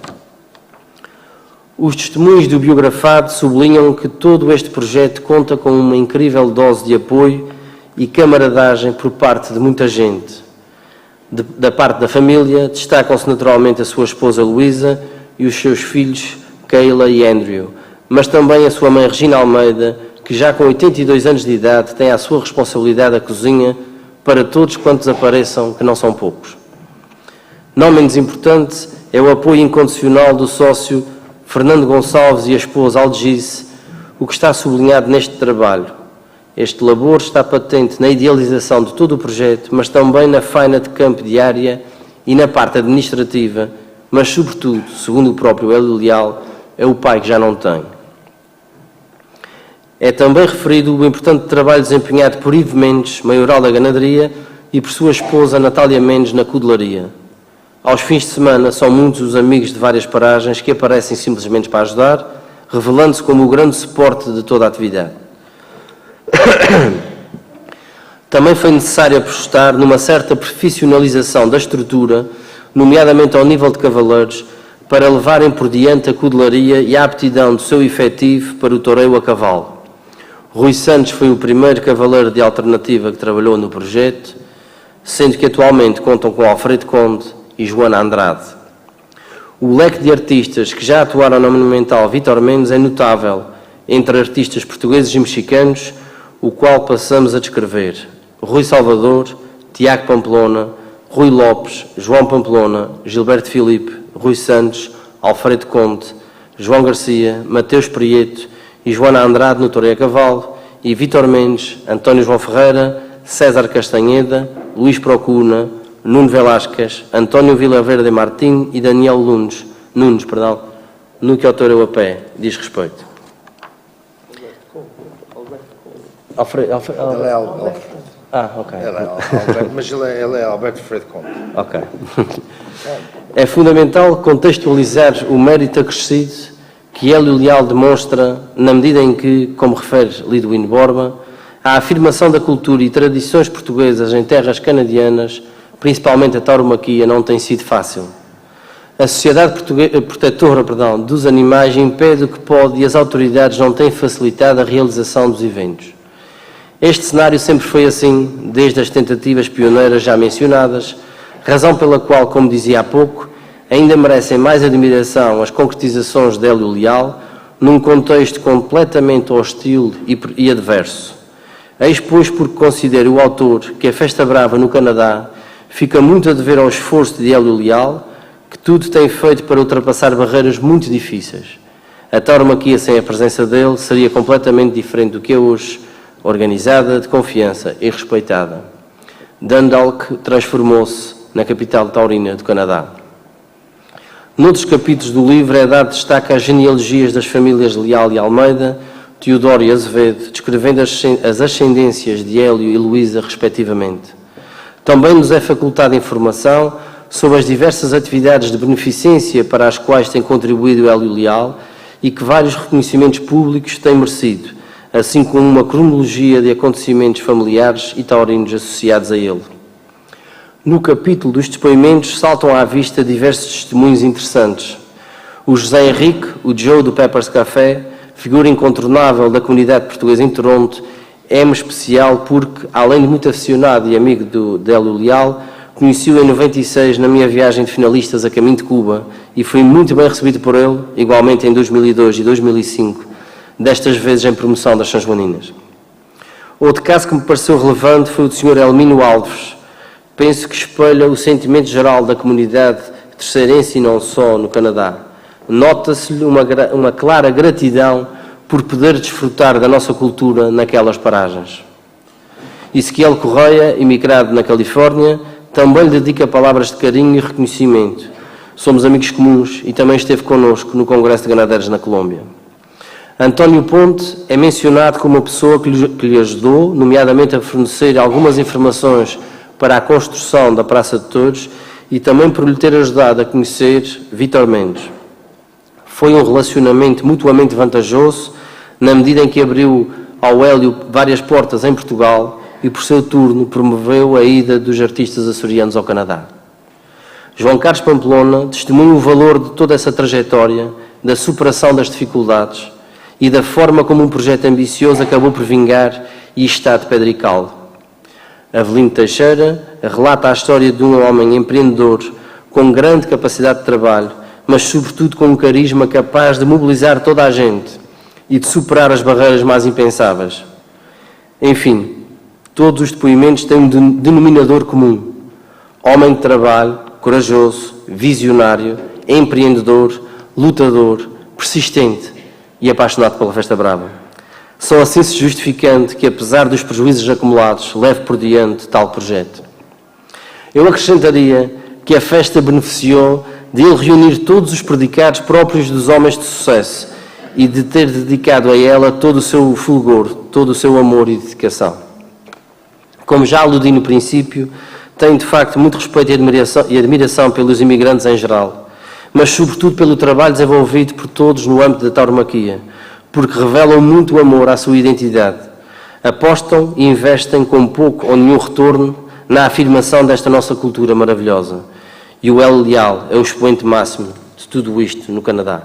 Os testemunhos do biografado sublinham que todo este projeto conta com uma incrível dose de apoio e camaradagem por parte de muita gente. Da parte da família, destacam-se naturalmente a sua esposa Luísa e os seus filhos Keila e Andrew, mas também a sua mãe Regina Almeida, que que já com 82 anos de idade tem à sua responsabilidade a cozinha para todos quantos apareçam, que não são poucos. Não menos importante é o apoio incondicional do sócio Fernando Gonçalves e a esposa Algice, o que está sublinhado neste trabalho. Este labor está patente na idealização de todo o projeto, mas também na faina de campo diária e na parte administrativa, mas sobretudo, segundo o próprio Hélio Leal, é o pai que já não tem. É também referido o importante trabalho desempenhado por Ivo Mendes, maioral da ganaderia, e por sua esposa Natália Mendes na cudelaria. Aos fins de semana são muitos os amigos de várias paragens que aparecem simplesmente para ajudar, revelando-se como o grande suporte de toda a atividade. Também foi necessário apostar numa certa profissionalização da estrutura, nomeadamente ao nível de cavaleiros, para levarem por diante a cudelaria e a aptidão do seu efetivo para o toureio a cavalo. Rui Santos foi o primeiro cavaleiro de alternativa que trabalhou no projeto, sendo que atualmente contam com Alfredo Conde e Joana Andrade. O leque de artistas que já atuaram na Monumental Vítor Mendes é notável, entre artistas portugueses e mexicanos, o qual passamos a descrever: Rui Salvador, Tiago Pamplona, Rui Lopes, João Pamplona, Gilberto Filipe, Rui Santos, Alfredo Conde, João Garcia, Mateus Prieto e Joana Andrade no toureio a cavalo, e Vítor Mendes, António João Ferreira, César Castanheda, Luís Procuna, Nuno Velásquez, António Vilaverde Martim e Daniel Nunes, no que ao toureio a pé diz respeito. Ele é Alberto. Ok. Mas ele é Alberto Freire Conde. Ok. É fundamental contextualizar o mérito acrescido que Hélio Leal demonstra na medida em que, como refere Lidwin Borba, a afirmação da cultura e tradições portuguesas em terras canadianas, principalmente a tauromaquia, não tem sido fácil. A Sociedade Protetora dos Animais impede o que pode e as autoridades não têm facilitado a realização dos eventos. Este cenário sempre foi assim, desde as tentativas pioneiras já mencionadas, razão pela qual, como dizia há pouco, ainda merecem mais admiração as concretizações de Hélio Leal, num contexto completamente hostil e adverso. Eis, pois, porque considero o autor que a Festa Brava no Canadá fica muito a dever ao esforço de Hélio Leal, que tudo tem feito para ultrapassar barreiras muito difíceis. A tauromaquia sem a presença dele seria completamente diferente do que é hoje, organizada, de confiança e respeitada. Dundalk transformou-se na capital taurina do Canadá. Noutros capítulos do livro é dado destaque às genealogias das famílias Leal e Almeida, Teodoro e Azevedo, descrevendo as ascendências de Hélio e Luísa, respectivamente. Também nos é facultada informação sobre as diversas atividades de beneficência para as quais tem contribuído Hélio Leal e que vários reconhecimentos públicos têm merecido, assim como uma cronologia de acontecimentos familiares e taurinos associados a ele. No capítulo dos depoimentos saltam à vista diversos testemunhos interessantes. O José Henrique, o Joe do Peppers Café, figura incontornável da comunidade portuguesa em Toronto, é-me especial porque, além de muito aficionado e amigo de Hélio Leal, conheci-o em 96 na minha viagem de finalistas a caminho de Cuba e fui muito bem recebido por ele, igualmente em 2002 e 2005, destas vezes em promoção das São Joaninas. Outro caso que me pareceu relevante foi o do Sr. Elmino Alves. Penso que espelha o sentimento geral da comunidade terceirense e não só no Canadá. Nota-se-lhe uma clara gratidão por poder desfrutar da nossa cultura naquelas paragens. Ezequiel Correia, imigrado na Califórnia, também lhe dedica palavras de carinho e reconhecimento. Somos amigos comuns e também esteve connosco no Congresso de Ganadeiros na Colômbia. António Ponte é mencionado como uma pessoa que lhe ajudou, nomeadamente a fornecer algumas informações para a construção da Praça de Touros e também por lhe ter ajudado a conhecer Vítor Mendes. Foi um relacionamento mutuamente vantajoso, na medida em que abriu ao Hélio várias portas em Portugal e, por seu turno, promoveu a ida dos artistas açorianos ao Canadá. João Carlos Pamplona testemunha o valor de toda essa trajetória, da superação das dificuldades e da forma como um projeto ambicioso acabou por vingar e está de pedra e cal. Avelino Teixeira relata a história de um homem empreendedor com grande capacidade de trabalho, mas sobretudo com um carisma capaz de mobilizar toda a gente, e de superar as barreiras mais impensáveis. Enfim, todos os depoimentos têm um denominador comum: homem de trabalho, corajoso, visionário, empreendedor, lutador, persistente e apaixonado pela Festa Brava. Só assim se justificando que, apesar dos prejuízos acumulados, leve por diante tal projeto. Eu acrescentaria que a festa beneficiou de ele reunir todos os predicados próprios dos homens de sucesso e de ter dedicado a ela todo o seu fulgor, todo o seu amor e dedicação. Como já aludi no princípio, tenho de facto muito respeito e admiração pelos imigrantes em geral, mas sobretudo pelo trabalho desenvolvido por todos no âmbito da tauromaquia, porque revelam muito amor à sua identidade, apostam e investem com pouco ou nenhum retorno na afirmação desta nossa cultura maravilhosa. E o Hélio Leal é o expoente máximo de tudo isto no Canadá.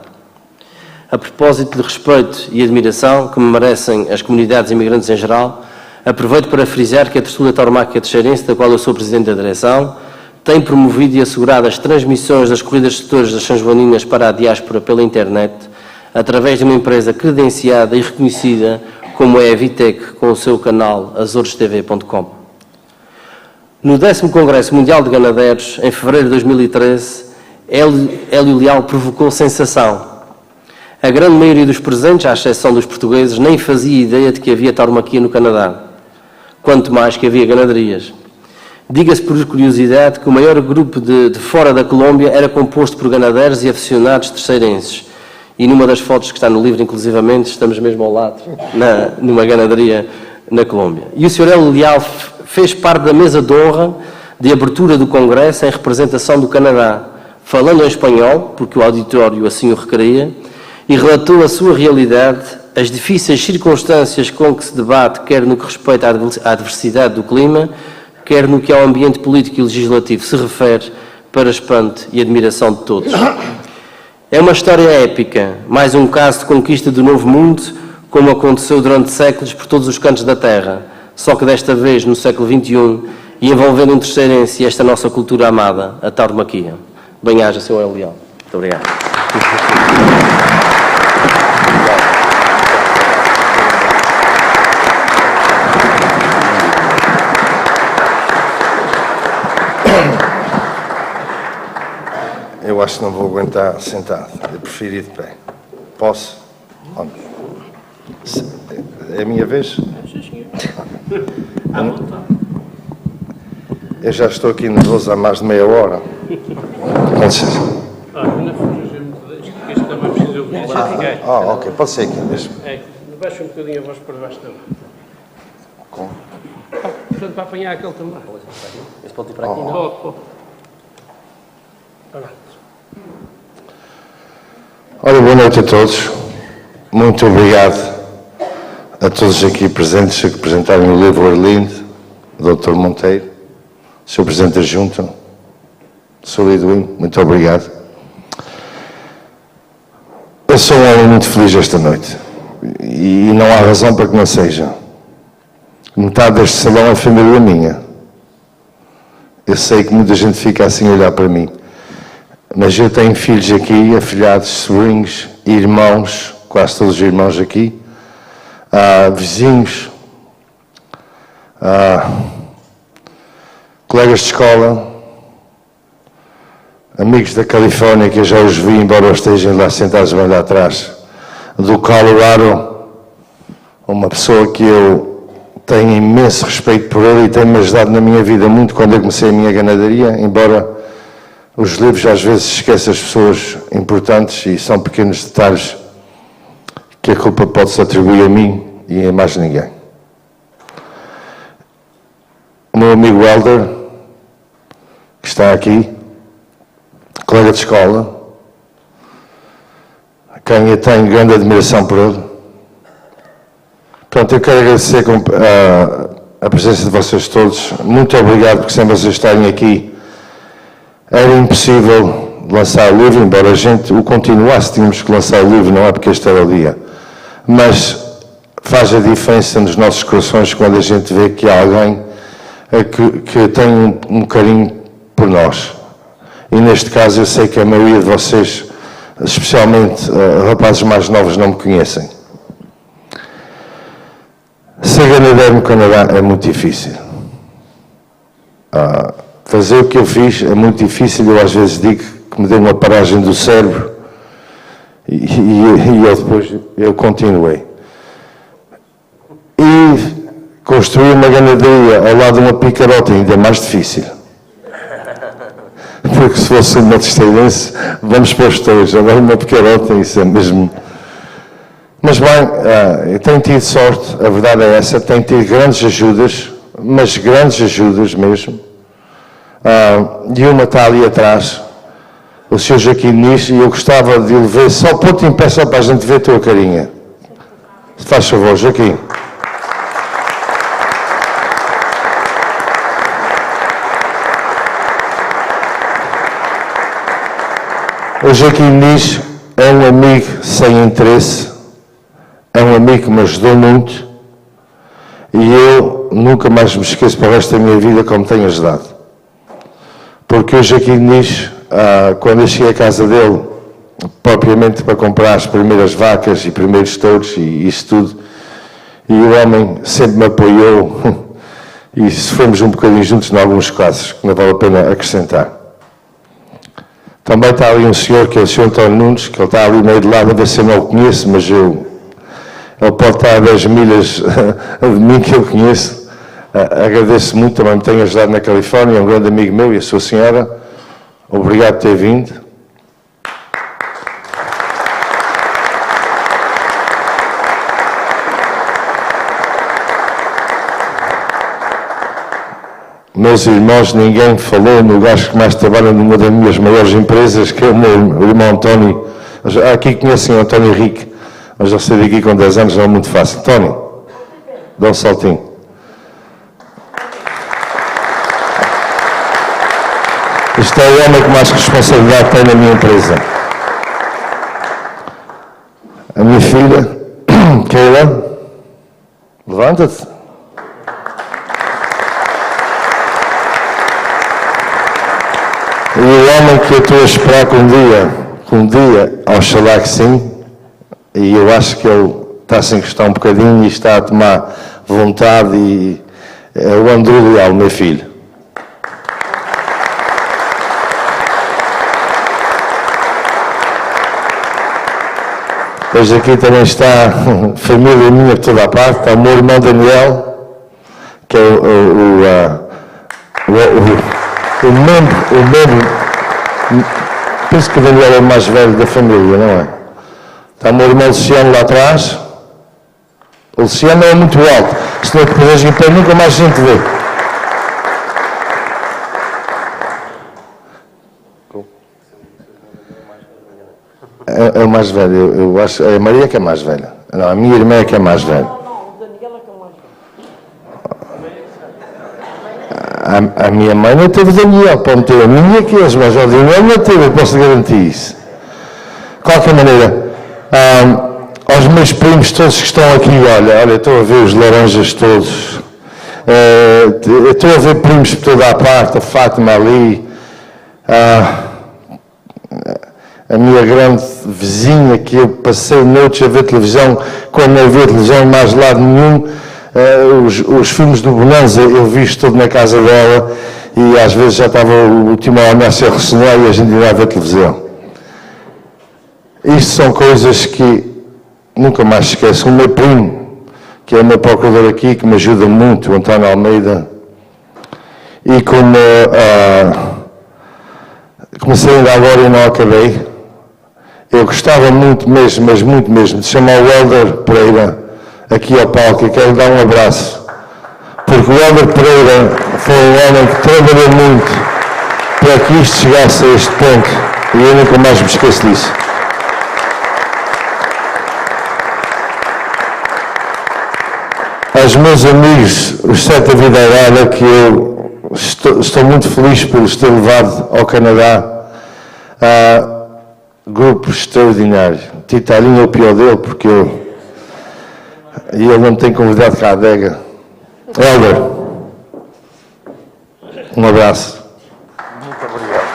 A propósito de respeito e admiração que me merecem as comunidades imigrantes em geral, aproveito para frisar que a Terçula Tauromáquia Teixeirense, da qual eu sou Presidente da Direção, tem promovido e assegurado as transmissões das corridas de setores das São Joaninas para a diáspora pela internet, através de uma empresa credenciada e reconhecida como é a Vitec, com o seu canal azorestv.com. No 10º Congresso Mundial de Ganadeiros, em fevereiro de 2013, Hélio Leal provocou sensação. A grande maioria dos presentes, à exceção dos portugueses, nem fazia ideia de que havia tauromaquia no Canadá, quanto mais que havia ganaderias. Diga-se por curiosidade que o maior grupo de fora da Colômbia era composto por ganadeiros e aficionados terceirenses. E numa das fotos que está no livro, inclusivamente, estamos mesmo ao lado, numa ganaderia na Colômbia. E o Sr. Hélio Leal fez parte da mesa de honra de abertura do Congresso em representação do Canadá, falando em espanhol, porque o auditório assim o requeria, e relatou a sua realidade, as difíceis circunstâncias com que se debate, quer no que respeita à diversidade do clima, quer no que ao ambiente político e legislativo se refere, para espanto e admiração de todos. É uma história épica, mais um caso de conquista do novo mundo, como aconteceu durante séculos por todos os cantos da Terra, só que desta vez no século XXI e envolvendo um terceirense e esta nossa cultura amada, a tauromaquia. Bem-aja, Sr. Hélio Leal. Muito obrigado. Eu acho que não vou aguentar sentado. Eu prefiro ir de pé. Posso? É a minha vez? Eu já estou aqui nervoso há mais de meia hora. Com licença. Ok. Pode ser aqui mesmo. Baixa um bocadinho a voz para baixo também. Com? Portanto, para apanhar aquele também. Esse pode ir para aqui, não? Pode. Olha, boa noite a todos. Muito obrigado a todos aqui presentes que apresentaram o livro Arlindo, o Dr. Monteiro, o Sr. Presidente da Junta, o Sr. Liduim, muito obrigado. Eu sou um homem muito feliz esta noite e não há razão para que não seja. Metade deste salão é família minha. Eu sei que muita gente fica assim a olhar para mim, mas eu tenho filhos aqui, afilhados, sobrinhos, irmãos, quase todos os irmãos aqui, vizinhos, colegas de escola, amigos da Califórnia que eu já os vi, embora estejam lá sentados bem lá atrás, do Colorado, uma pessoa que eu tenho imenso respeito por ele e tem-me ajudado na minha vida muito quando eu comecei a minha ganadaria, embora os livros às vezes esquecem as pessoas importantes e são pequenos detalhes que a culpa pode-se atribuir a mim e a mais ninguém. O meu amigo Helder, que está aqui, colega de escola, a quem eu tenho grande admiração por ele. Portanto, eu quero agradecer a presença de vocês todos. Muito obrigado por sempre vocês estarem aqui. Era impossível lançar o livro, embora a gente o continuasse, tínhamos que lançar o livro, não é porque este era o dia. Mas faz a diferença nos nossos corações quando a gente vê que há alguém que tem um carinho por nós. E neste caso eu sei que a maioria de vocês, especialmente rapazes mais novos, não me conhecem. Ser ganadeiro no Canadá é muito difícil. Fazer o que eu fiz é muito difícil. Eu às vezes digo que me deu uma paragem do cérebro e eu depois continuei. E construir uma ganaderia ao lado de uma picarota ainda é mais difícil. Porque se fosse uma testeirense, vamos para os touros. Agora uma picarota, isso é mesmo... Mas bem, tem tido sorte, a verdade é essa, tem tido grandes ajudas, mas grandes ajudas mesmo. E uma está ali atrás, o Sr. Joaquim Nis, e eu gostava de lhe ver, só pôr-te em pé só para a gente ver a tua carinha. Se faz favor, Joaquim. O Joaquim Nis é um amigo sem interesse, é um amigo que me ajudou muito e eu nunca mais me esqueço para o resto da minha vida como tenho ajudado. Porque o Joaquim Nis, quando eu cheguei à casa dele, propriamente para comprar as primeiras vacas e primeiros touros e isso tudo, e o homem sempre me apoiou e fomos um bocadinho juntos em alguns casos, que não vale a pena acrescentar. Também está ali um senhor, que é o Sr. António Nunes, que ele está ali meio de lado, a ver se eu não o conheço, mas ele pode estar a 10 milhas de mim, que eu conheço. Agradeço muito, também me tem ajudado na Califórnia, é um grande amigo meu e a sua senhora. Obrigado por ter vindo. Meus irmãos, ninguém falou no gajo que mais trabalha numa das minhas maiores empresas, que é o meu irmão António. Aqui conhecem o António Henrique, mas eu saí daqui com 10 anos, não é muito fácil. António, dá um saltinho. Este é o homem que mais responsabilidade tem na minha empresa. A minha filha, Keila, levanta-te. E o homem que eu estou a esperar que um dia, oxalá que sim, e eu acho que ele está a se encostar um bocadinho e está a tomar vontade, e é o Andrew Leal, meu filho. Depois aqui também está família minha de toda a parte, está o meu irmão Daniel, que é o membro, penso que o Daniel é o mais velho da família, não é? Está o meu irmão Luciano lá atrás. O Luciano é muito alto, se não te puderes em pé, nunca mais a gente vê. É o mais velho, eu acho, é a Maria que é mais velha. Não, a minha irmã é que é mais velha. A minha mãe não teve Daniel, pode ter a minha que eles, mas o Daniel não teve, eu posso garantir isso. De qualquer maneira, aos meus primos todos que estão aqui, olha, estou a ver os laranjas todos, estou a ver primos por toda a parte, a Fátima ali, a minha grande vizinha que eu passei noites a ver televisão, quando não havia televisão mais de lado nenhum. Os filmes do Bonanza eu vi isto tudo na casa dela e às vezes já estava o último almoço a ressonar e a gente ia ver televisão. Isto são coisas que nunca mais esqueço. O meu primo, que é o meu procurador aqui, que me ajuda muito, o António Almeida, e como comecei ainda agora e não acabei, eu gostava muito mesmo, mas muito mesmo, de chamar o Helder Pereira aqui ao palco e quero dar um abraço, porque o Helder Pereira foi um homem que trabalhou muito para que isto chegasse a este ponto e eu nunca mais me esqueço disso. Aos meus amigos, os Sete da Videirada, que eu estou muito feliz por os ter levado ao Canadá, grupo extraordinário. Titarinho é o pior dele, porque e ele não me tem convidado cá à adega. Helder, um abraço. Muito obrigado.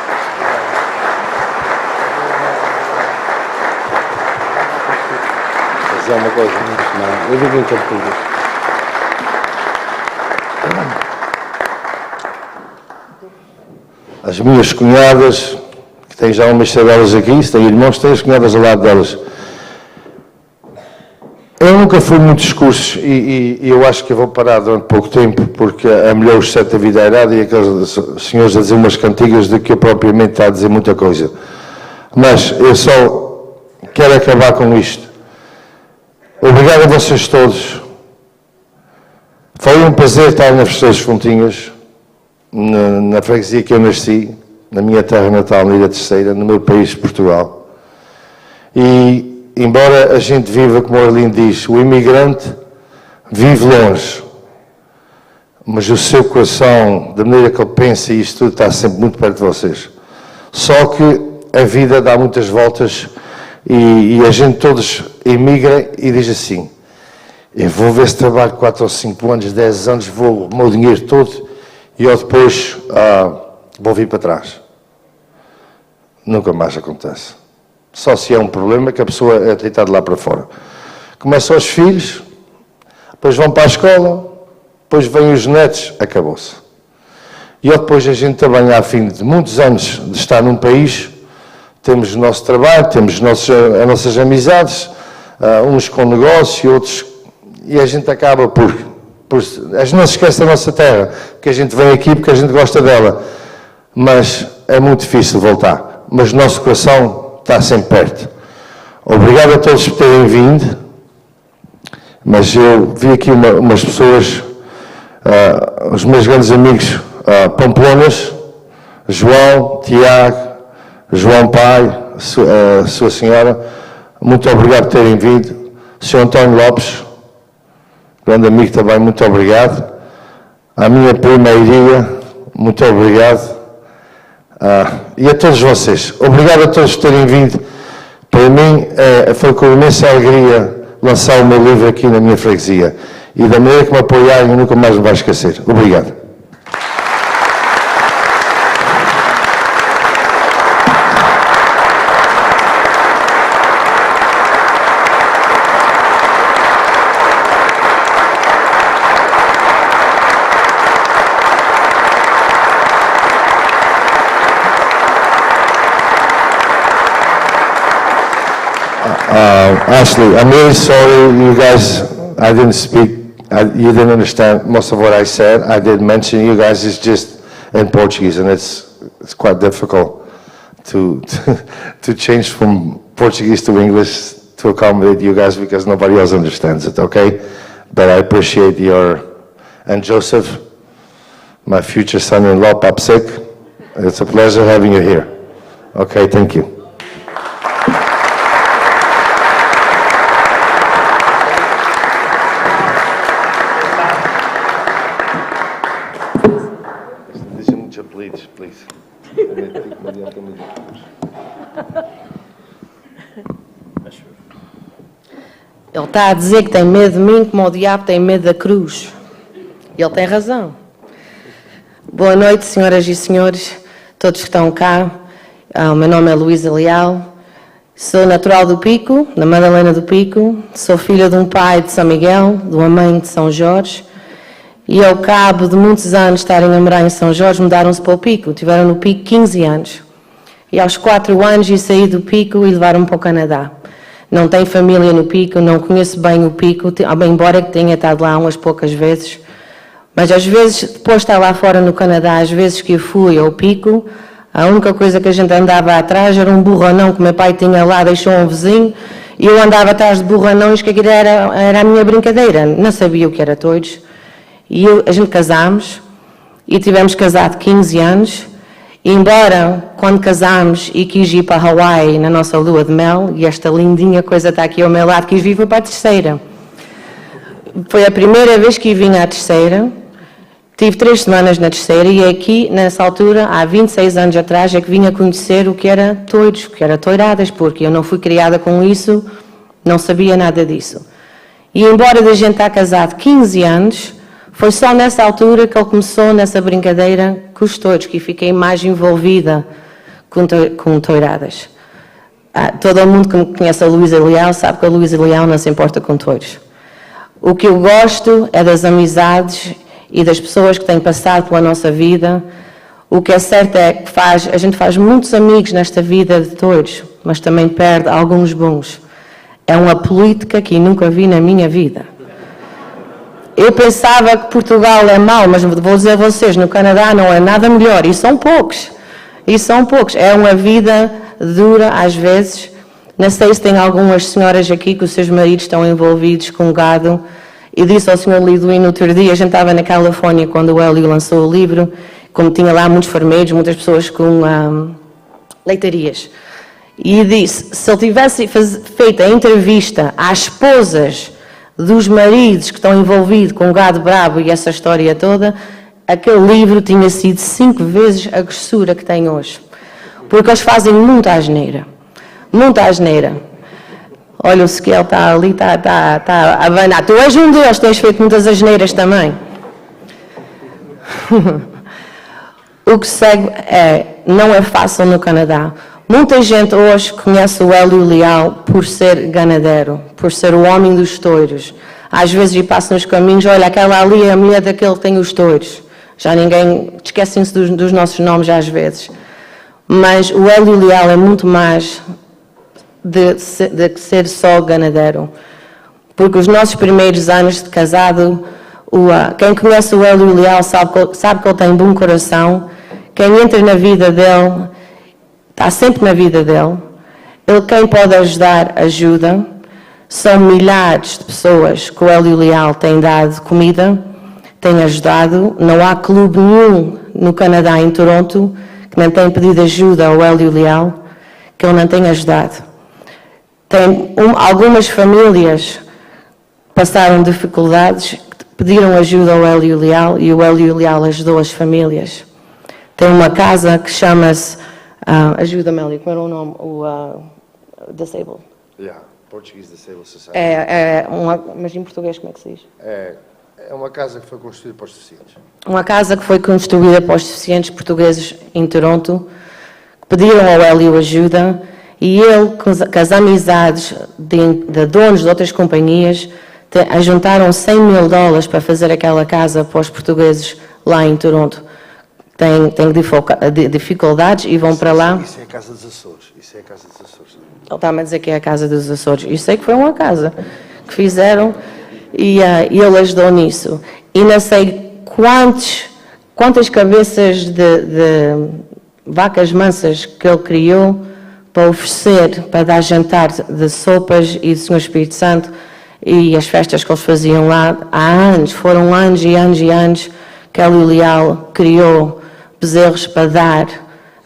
Mas é uma coisa muito má. Eu digo em tudo. as minhas cunhadas, que têm já uma lista delas aqui, se têm irmãos, têm as cunhadas ao lado delas. Eu nunca fui muitos discursos e eu acho que eu vou parar durante pouco tempo, porque é melhor os 7 da vida airada e aqueles senhores a dizer umas cantigas do que eu propriamente estar a dizer muita coisa. Mas eu só quero acabar com isto. Obrigado a vocês todos. Foi um prazer estar na Festeiras Fontinhas, na freguesia que eu nasci, na minha terra natal, na Ilha Terceira, no meu país, Portugal. E, embora a gente viva, como o Arlindo diz, o imigrante vive longe, mas o seu coração, da maneira que ele pensa e isto tudo, está sempre muito perto de vocês. Só que a vida dá muitas voltas e a gente todos emigra e diz assim: eu vou ver se trabalho 4 ou 5 anos, 10 anos, vou o meu dinheiro todo e eu depois vou vir para trás. Nunca mais acontece. Só se é um problema que a pessoa é deitada lá para fora. Começam os filhos, depois vão para a escola, depois vêm os netos, acabou-se. E depois a gente também, ao fim de muitos anos de estar num país, temos o nosso trabalho, temos as nossas amizades, uns com negócio, outros... E a gente acaba por... A gente não se esquece da nossa terra, porque a gente vem aqui porque a gente gosta dela. Mas é muito difícil voltar. Mas o nosso coração está sempre perto. Obrigado a todos por terem vindo. Mas eu vi aqui umas pessoas, os meus grandes amigos Pamplonas, João, Tiago, João Pai, sua senhora, muito obrigado por terem vindo. Sr. António Lopes, grande amigo também, muito obrigado. À minha prima Iria, muito obrigado. E a todos vocês, obrigado a todos por terem vindo. Para mim foi com imensa alegria lançar o meu livro aqui na minha freguesia. E da maneira que me apoiaram, eu nunca mais me vai esquecer. Obrigado. Ashley, I'm really sorry, you guys, I didn't speak, you didn't understand most of what I said. I did mention you guys, it's just in Portuguese, and it's quite difficult to change from Portuguese to English to accommodate you guys because nobody else understands it, okay? But I appreciate and Joseph, my future son-in-law, Papsik, it's a pleasure having you here. Okay, thank you. Please. Ele está a dizer que tem medo de mim como o diabo tem medo da cruz. E ele tem razão. Boa noite, senhoras e senhores, todos que estão cá. O meu nome é Luísa Leal. Sou natural do Pico, da Madalena do Pico. Sou filha de um pai de São Miguel, de uma mãe de São Jorge. E ao cabo de muitos anos estarem a morar em São Jorge, mudaram-se para o Pico. Tiveram no Pico 15 anos. E aos 4 anos eu saí do Pico e levaram-me para o Canadá. Não tenho família no Pico, não conheço bem o Pico, embora tenha estado lá umas poucas vezes. Mas às vezes, depois de estar lá fora no Canadá, às vezes que eu fui ao Pico, a única coisa que a gente andava atrás era um burranão que meu pai tinha lá, deixou um vizinho, e eu andava atrás de burranões, que aquilo era a minha brincadeira. Não sabia o que era todos. E a gente casámos, e tivemos casado 15 anos, e embora quando casámos e quis ir para Hawaii na nossa lua de mel, e esta lindinha coisa está aqui ao meu lado, quis vir para a Terceira. Foi a primeira vez que vim à Terceira, tive 3 semanas na Terceira, e aqui, nessa altura, há 26 anos atrás, é que vim a conhecer o que era toiros, o que era toiradas, porque eu não fui criada com isso, não sabia nada disso. E embora a gente estar casado 15 anos, foi só nessa altura que ele começou nessa brincadeira com os touros, que fiquei mais envolvida com toiradas. Todo mundo que me conhece a Luísa Leal sabe que a Luísa Leal não se importa com touros. O que eu gosto é das amizades e das pessoas que têm passado pela nossa vida. O que é certo é que a gente faz muitos amigos nesta vida de todos, mas também perde alguns bons. É uma política que nunca vi na minha vida. Eu pensava que Portugal é mau, mas vou dizer a vocês, no Canadá não é nada melhor. E são poucos. É uma vida dura, às vezes. Não sei se tem algumas senhoras aqui que os seus maridos estão envolvidos com gado. E disse ao Sr. Liduino no outro dia, a gente estava na Califórnia quando o Hélio lançou o livro, como tinha lá muitos farmeiros, muitas pessoas com leitarias. E disse, se ele tivesse feito a entrevista às esposas dos maridos que estão envolvidos com o gado brabo e essa história toda, aquele livro tinha sido 5 vezes a grossura que tem hoje. Porque eles fazem muita asneira. Muita asneira. Olha, o Sequel está ali, está a abanar. Tu és um deles, tens feito muitas asneiras também. O que segue não é fácil no Canadá. Muita gente hoje conhece o Hélio Leal por ser ganadeiro, por ser o homem dos touros. Às vezes lhe passa nos caminhos, olha, aquela ali é a mulher daquele que tem os touros. Já ninguém, esquecem-se dos nossos nomes às vezes. Mas o Hélio Leal é muito mais de ser só ganadeiro. Porque os nossos primeiros anos de casado, quem conhece o Hélio Leal sabe que ele tem bom coração. Quem entra na vida dele, está sempre na vida dele. Quem pode ajudar, ajuda. São milhares de pessoas que o Hélio Leal tem dado comida, tem ajudado. Não há clube nenhum no Canadá, em Toronto, que não tenha pedido ajuda ao Hélio Leal, que ele não tenha ajudado. Algumas famílias passaram dificuldades, pediram ajuda ao Hélio Leal e o Hélio Leal ajudou as famílias. Tem uma casa que chama-se, ajuda-me, Hélio, como era o nome? Disabled. Yeah, Portuguese Disabled Society. Mas em português como é que se diz? É uma casa que foi construída para os deficientes. Uma casa que foi construída para os deficientes portugueses em Toronto, que pediram ao Hélio ajuda e ele, com as amizades de donos de outras companhias, ajuntaram $100.000 para fazer aquela casa para os portugueses lá em Toronto. Têm dificuldades e vão para lá. Isso é a Casa dos Açores. Isso é a Casa dos Açores. Ele está-me a dizer que é a Casa dos Açores. Eu sei que foi uma casa que fizeram e ele ajudou nisso. E não sei quantas cabeças de vacas mansas que ele criou para oferecer, para dar jantar de sopas e do Senhor Espírito Santo e as festas que eles faziam lá há anos. Foram anos e anos e anos que Hélio Leal criou bezerros para dar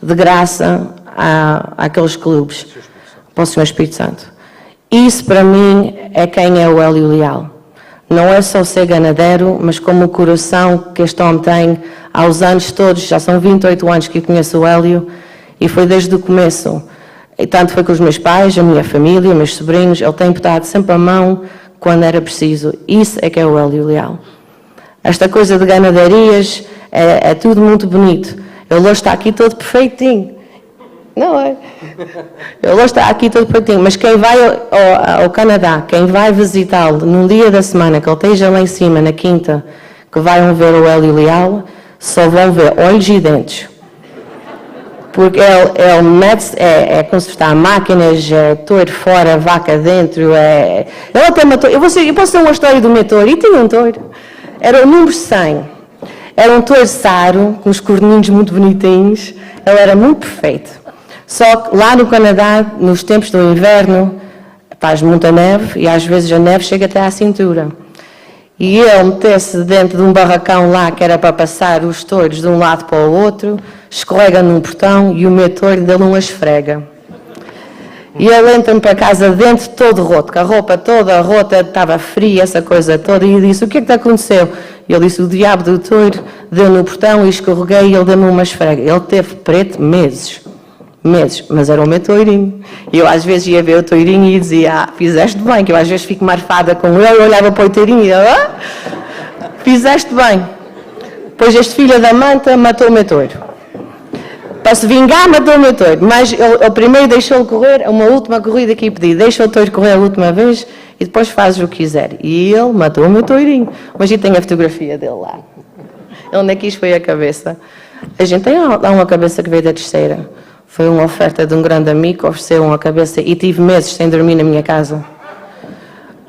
de graça àqueles clubes, para o Senhor Espírito Santo. Isso, para mim, é quem é o Hélio Leal. Não é só ser ganadeiro, mas como o coração que este homem tem aos anos todos, já são 28 anos que eu conheço o Hélio, e foi desde o começo. E tanto foi com os meus pais, a minha família, meus sobrinhos, ele tem dado sempre a mão quando era preciso. Isso é que é o Hélio Leal. Esta coisa de ganaderias é tudo muito bonito. Ele hoje está aqui todo perfeitinho. Não é? Ele hoje está aqui todo perfeitinho. Mas quem vai ao Canadá, quem vai visitá-lo num dia da semana, que ele esteja lá em cima, na quinta, que vai ver o Hélio Leal, só vão ver olhos e dentes. Porque ele mete, consertar máquinas, touro fora, vaca dentro. Ele até matou. Eu posso ter uma história do meu touro. E tinha um touro. Era o número 100. Era um touro saro, com os corninhos muito bonitinhos. Ele era muito perfeito. Só que lá no Canadá, nos tempos do inverno, faz muita neve e às vezes a neve chega até à cintura. E ele meteu-se dentro de um barracão lá que era para passar os touros de um lado para o outro, escorrega num portão e o meu touro deu-lhe uma esfrega. E ele entra-me para casa dentro todo roto, com a roupa toda rota, estava fria, essa coisa toda, e eu disse, o que é que te aconteceu? E ele disse, o diabo do touro deu no portão e escorreguei e ele deu-me uma esfrega. Ele teve preto meses, mas era o meu tourinho. E eu às vezes ia ver o tourinho e dizia, fizeste bem, que eu às vezes fico marfada com ele, eu olhava para o tourinho e dizia, fizeste bem. Pois este filho da manta matou o meu touro. Para se vingar, matou o meu touro. Mas ele primeiro deixou-o correr, uma última corrida que pedi, deixa o touro correr a última vez e depois fazes o que quiser. E ele matou o meu tourinho. Mas eu tenho a fotografia dele lá. Ele nem quis foi a cabeça. A gente tem lá uma cabeça que veio da Terceira. Foi uma oferta de um grande amigo que ofereceu uma cabeça e tive meses sem dormir na minha casa.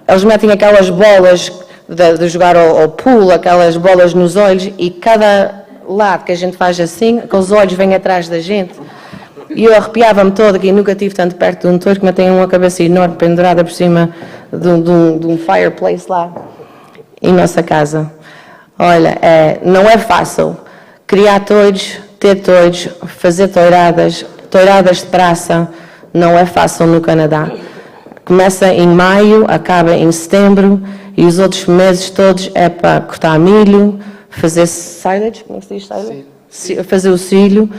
Eles metem aquelas bolas de jogar ao pool, aquelas bolas nos olhos, e cada lado que a gente faz assim, que os olhos vêm atrás da gente. E eu arrepiava-me toda, que nunca estive tanto perto de um touro, que me tem uma cabeça enorme pendurada por cima de um fireplace lá, em nossa casa. Olha, não é fácil criar touros, ter touros, fazer touradas de praça, não é fácil no Canadá. Começa em maio, acaba em setembro, e os outros meses todos é para cortar milho, fazer silage, como é que se diz silage? Fazer o cilho,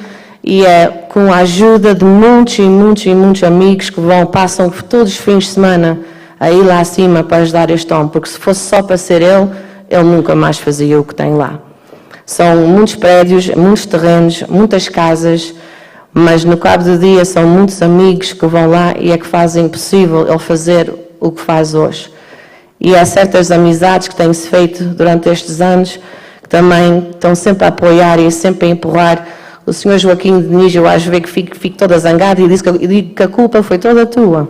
e é com a ajuda de muitos e muitos e muitos amigos que passam todos os fins de semana a ir lá acima para ajudar este homem, porque se fosse só para ser ele nunca mais fazia o que tem lá. São muitos prédios, muitos terrenos, muitas casas, mas no cabo do dia são muitos amigos que vão lá e é que fazem possível ele fazer o que faz hoje. E há certas amizades que têm-se feito durante estes anos que também estão sempre a apoiar e sempre a empurrar. O senhor Joaquim Diniz, eu às vezes fico toda zangada e digo que a culpa foi toda tua.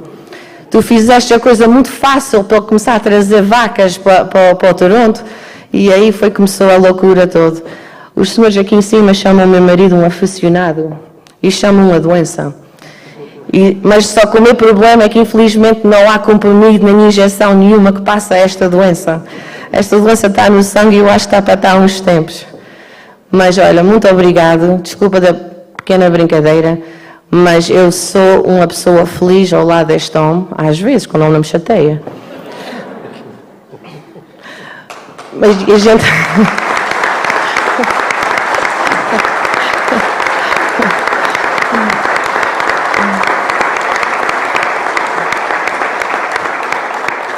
Tu fizeste a coisa muito fácil para começar a trazer vacas para o Toronto e aí começou a loucura toda. Os senhores aqui em cima chamam o meu marido um aficionado e chamam a doença. Mas só que o meu problema é que infelizmente não há comprimido nem injeção nenhuma que passe esta doença. Esta doença está no sangue e eu acho que está para estar há uns tempos. Mas olha, muito obrigado, desculpa da pequena brincadeira, mas eu sou uma pessoa feliz ao lado deste homem, às vezes, quando ele não me chateia. Mas a gente...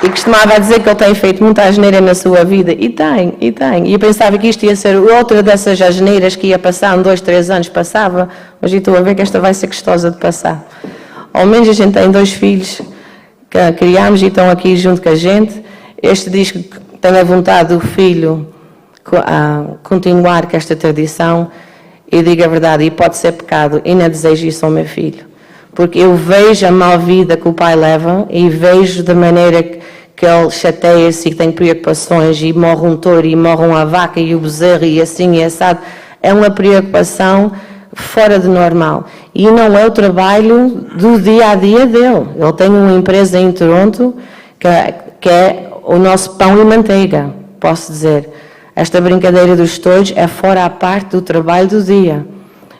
E costumava dizer que ele tem feito muita asneira na sua vida. E tem. E eu pensava que isto ia ser outra dessas asneiras que ia passar, 2, 3 anos passava, mas estou a ver que esta vai ser gostosa de passar. Ao menos a gente tem 2 filhos que criámos e estão aqui junto com a gente. Este diz que tem a vontade do filho a continuar com esta tradição. E digo a verdade, e pode ser pecado, e não desejo isso ao meu filho. Porque eu vejo a má vida que o pai leva e vejo da maneira que ele chateia-se e tem preocupações e morre um touro e morre a vaca e o bezerro e assim e assado. É uma preocupação fora de normal. E não é o trabalho do dia a dia dele. Ele tem uma empresa em Toronto que é o nosso pão e manteiga, posso dizer. Esta brincadeira dos touros é fora a parte do trabalho do dia.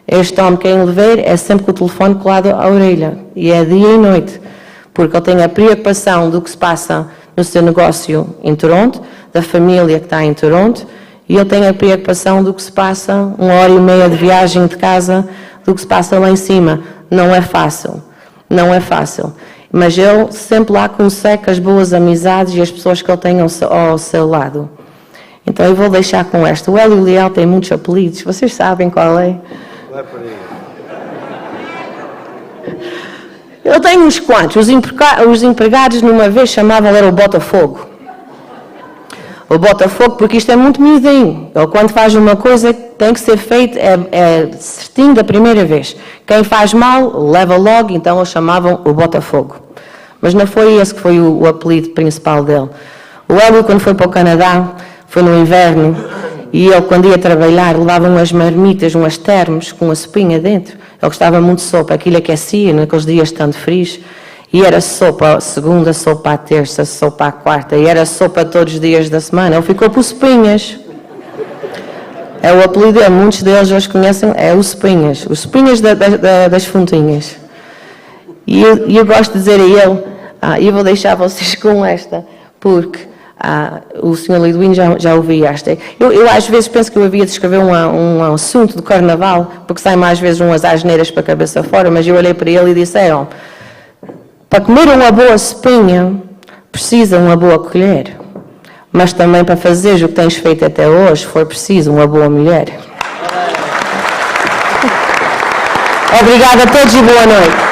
Este homem, quem lhe ver, é sempre com o telefone colado à orelha. E é dia e noite. Porque ele tem a preocupação do que se passa no seu negócio em Toronto, da família que está em Toronto, e ele tem a preocupação do que se passa 1h30 de viagem de casa, do que se passa lá em cima. Não é fácil. Não é fácil. Mas ele sempre lá consegue as boas amizades e as pessoas que ele tem ao seu lado. Então eu vou deixar com esta. O Hélio Leal tem muitos apelidos. Vocês sabem qual é? Eu tenho uns quantos. Os empregados numa vez chamavam, era o Botafogo. O Botafogo, porque isto é muito miudinho. Ele quando faz uma coisa tem que ser feito, é certinho da primeira vez. Quem faz mal, leva logo, então eles chamavam o Botafogo. Mas não foi esse que foi o apelido principal dele. O Hélio, quando foi para o Canadá, foi no inverno, e ele, quando ia trabalhar, levava umas marmitas, umas termos, com uma sopinha dentro. Ele gostava muito de sopa, aquilo aquecia naqueles dias tanto frios. E era sopa à segunda, sopa à terça, sopa à quarta, e era sopa todos os dias da semana. Ele ficou por Sopinhas. É o apelido dele, muitos deles hoje conhecem, é o Sopinhas. Os Sopinhas das Fontinhas. E eu gosto de dizer a ele, e vou deixar vocês com esta, porque... o Sr. Liduino já ouvi esta. Eu às vezes penso que eu havia de escrever um assunto do carnaval, porque saem mais vezes umas asneiras para a cabeça fora, mas eu olhei para ele e disse, para comer uma boa sopinha, precisa uma boa colher, mas também para fazeres o que tens feito até hoje, foi preciso uma boa mulher. Obrigada a todos e boa noite.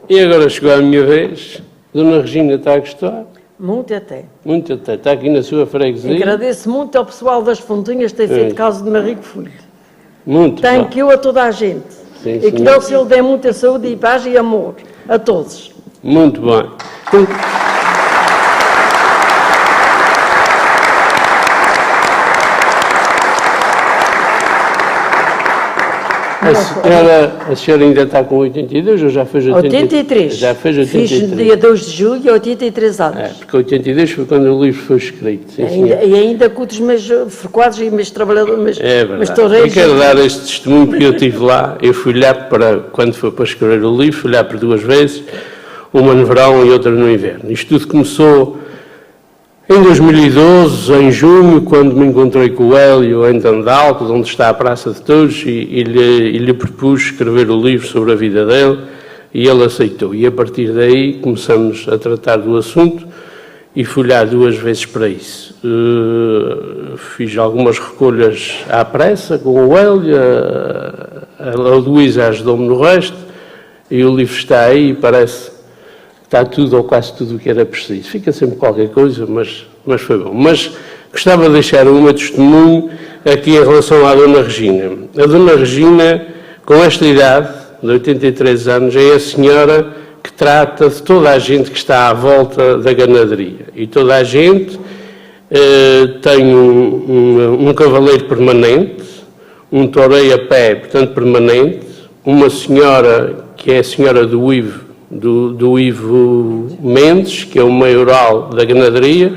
E agora chegou a minha vez. Dona Regina está a gostar? Muito até. Muito até. Está aqui na sua freguesia. Agradeço muito ao pessoal das Fontinhas que tem feito caso de Marico Filho. Muito bom. Thank you a toda a gente. Sim, e que senhor. Deus lhe dê muita saúde e paz e amor a todos. Muito bom. A senhora ainda está com 82 ou já fez 83. Já fez 83. Fiz no dia 2 de julho, 83 anos. É, porque 82 foi quando o livro foi escrito. Sim, senhor. E ainda com os meus frequados e meus trabalhadores, É meus verdade. toureiros. Eu quero dar este testemunho porque eu estive lá. Eu fui lá para, quando foi para escrever o livro, fui lá por 2 vezes, uma no verão e outra no inverno. Isto tudo começou em 2012, em junho, quando me encontrei com o Hélio em Tandalto, onde está a Praça de Touros, e lhe propus escrever o livro sobre a vida dele, e ele aceitou. E a partir daí começamos a tratar do assunto e fui lá 2 vezes para isso. Fiz algumas recolhas à pressa com o Hélio, a Luísa ajudou-me no resto, e o livro está aí e parece... Está tudo ou quase tudo o que era preciso. Fica sempre qualquer coisa, mas foi bom. Mas gostava de deixar o meu testemunho aqui em relação à Dona Regina. A Dona Regina, com esta idade, de 83 anos, é a senhora que trata de toda a gente que está à volta da ganaderia. E toda a gente tem um cavaleiro permanente, um toureiro a pé, portanto permanente, uma senhora que é a senhora do Ivo Mendes, que é o maioral da ganaderia,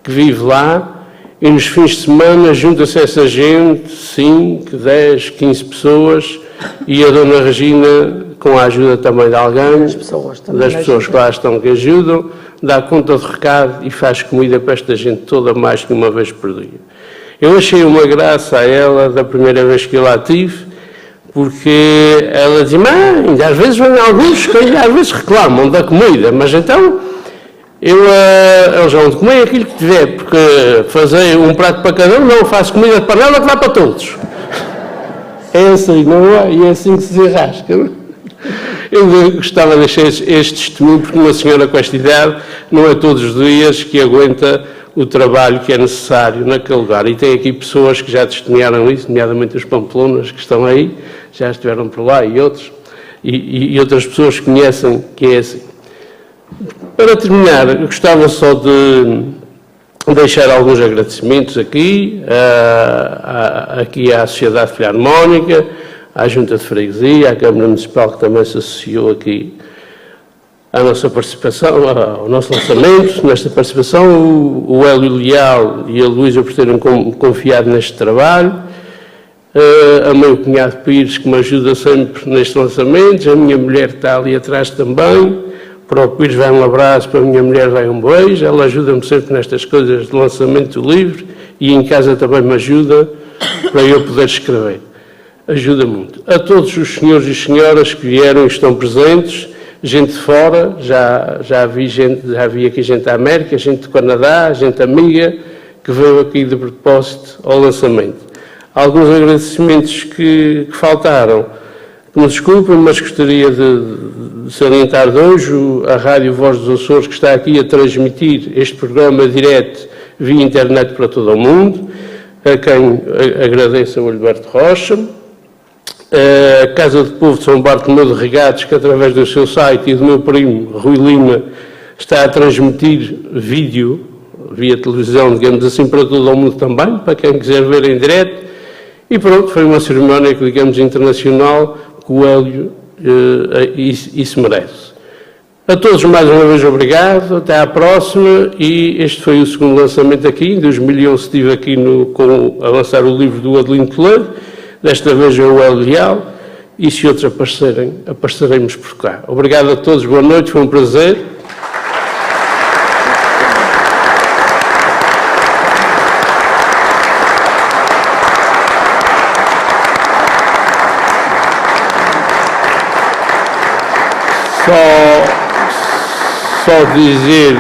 que vive lá, e nos fins de semana junta-se essa gente, 5, 10, 15 pessoas, e a Dona Regina, com a ajuda também de alguém, das pessoas que lá estão que ajudam, dá conta de recado e faz comida para esta gente toda mais que uma vez por dia. Eu achei uma graça a ela da primeira vez que eu lá tive, porque ela diz, mãe, às vezes vêm alguns que às vezes reclamam da comida, mas então eles vão comer aquilo que tiver, porque fazer um prato para cada um, não faço comida de panela que dá para todos. É assim, não é? E é assim que se desarrasca. Eu gostava de deixar este testemunho, porque uma senhora com esta idade não é todos os dias que aguenta o trabalho que é necessário naquele lugar. E tem aqui pessoas que já testemunharam isso, nomeadamente os pampelonas que estão aí, já estiveram por lá, e outros, e outras pessoas que conhecem que é assim. Para terminar, eu gostava só de deixar alguns agradecimentos aqui, aqui à Sociedade Filarmónica, à Junta de Freguesia, à Câmara Municipal, que também se associou aqui à nossa participação, ao nosso lançamento. Nesta participação, o Hélio Leal e a Luísa por terem confiado neste trabalho, a meu cunhado Pires, que me ajuda sempre nestes lançamentos, a minha mulher que está ali atrás também, para o Pires vai um abraço, para a minha mulher vai um beijo, ela ajuda-me sempre nestas coisas de lançamento do livro e em casa também me ajuda para eu poder escrever. Ajuda muito. A todos os senhores e senhoras que vieram e estão presentes, gente de fora, já vi aqui gente da América, gente do Canadá, gente amiga, que veio aqui de propósito ao lançamento. Alguns agradecimentos que faltaram, que me desculpem, mas gostaria de salientar de hoje a Rádio Voz dos Açores, que está aqui a transmitir este programa direto via internet para todo o mundo, a quem agradeço ao Alberto Rocha, a Casa de Povo de São Bartolomeu de Regatos, que através do seu site e do meu primo, Rui Lima, está a transmitir vídeo, via televisão, digamos assim, para todo o mundo também, para quem quiser ver em direto. E pronto, foi uma cerimónia, digamos, internacional, que o Hélio isso merece. A todos mais uma vez obrigado, até à próxima, e este foi o segundo lançamento aqui. Em 2011 estive aqui a lançar o livro do Adelino Toledo. Desta vez é o Hélio Leal, e se outros apareceremos por cá. Obrigado a todos, boa noite, foi um prazer.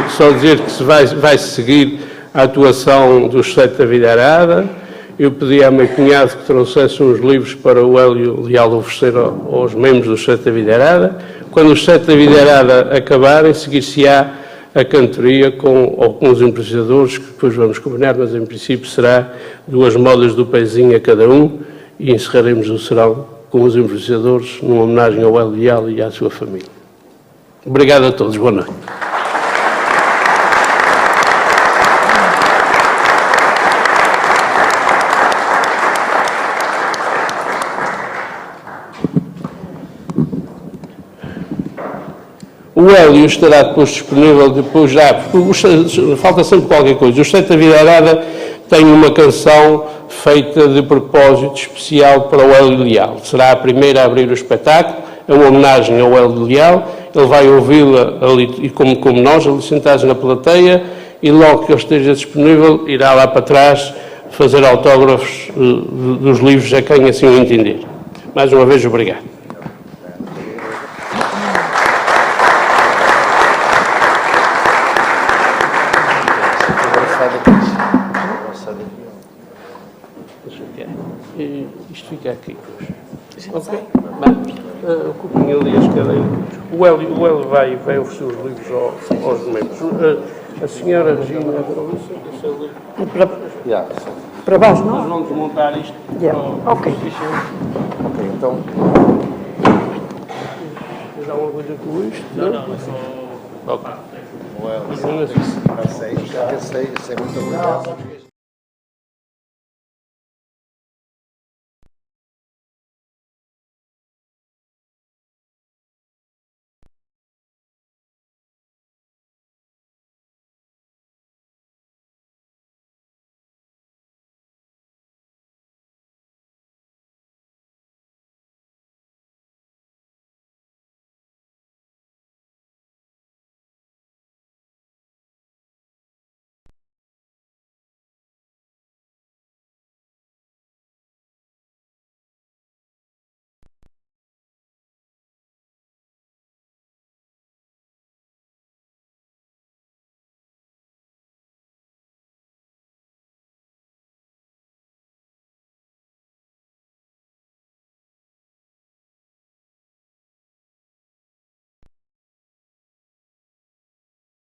Só dizer que se vai seguir a atuação do Sete da Vida Arada. Eu pedi ao meu cunhado que trouxesse uns livros para o Hélio Leal oferecer aos membros do Sete da Vida Arada. Quando os 7 da Videirada acabarem, seguir-se-á a cantoria com alguns improvisadores, que depois vamos combinar, mas em princípio será 2 modas do pezinho a cada um, e encerraremos o serão com os improvisadores, numa homenagem ao Hélio Leal e à sua família. Obrigado a todos, boa noite. O Hélio estará depois disponível, depois já, porque falta sempre qualquer coisa. O 7 da Videirada tem uma canção feita de propósito especial para o Hélio Leal. Será a primeira a abrir o espetáculo, é uma homenagem ao Hélio Leal. Ele vai ouvi-la ali, e como nós, ali sentados na plateia, e logo que ele esteja disponível, irá lá para trás fazer autógrafos dos livros a quem assim o entender. Mais uma vez, obrigado. Isto fica aqui. Ok? Ocupem ali as cadeiras. O Hélio vai oferecer os livros aos membros. A senhora Regina... Para baixo, não? Nós vamos montar isto. Ok. Ok, então. Tens alguma coisa com isto? Não. Ok. Well, sei muito obrigado.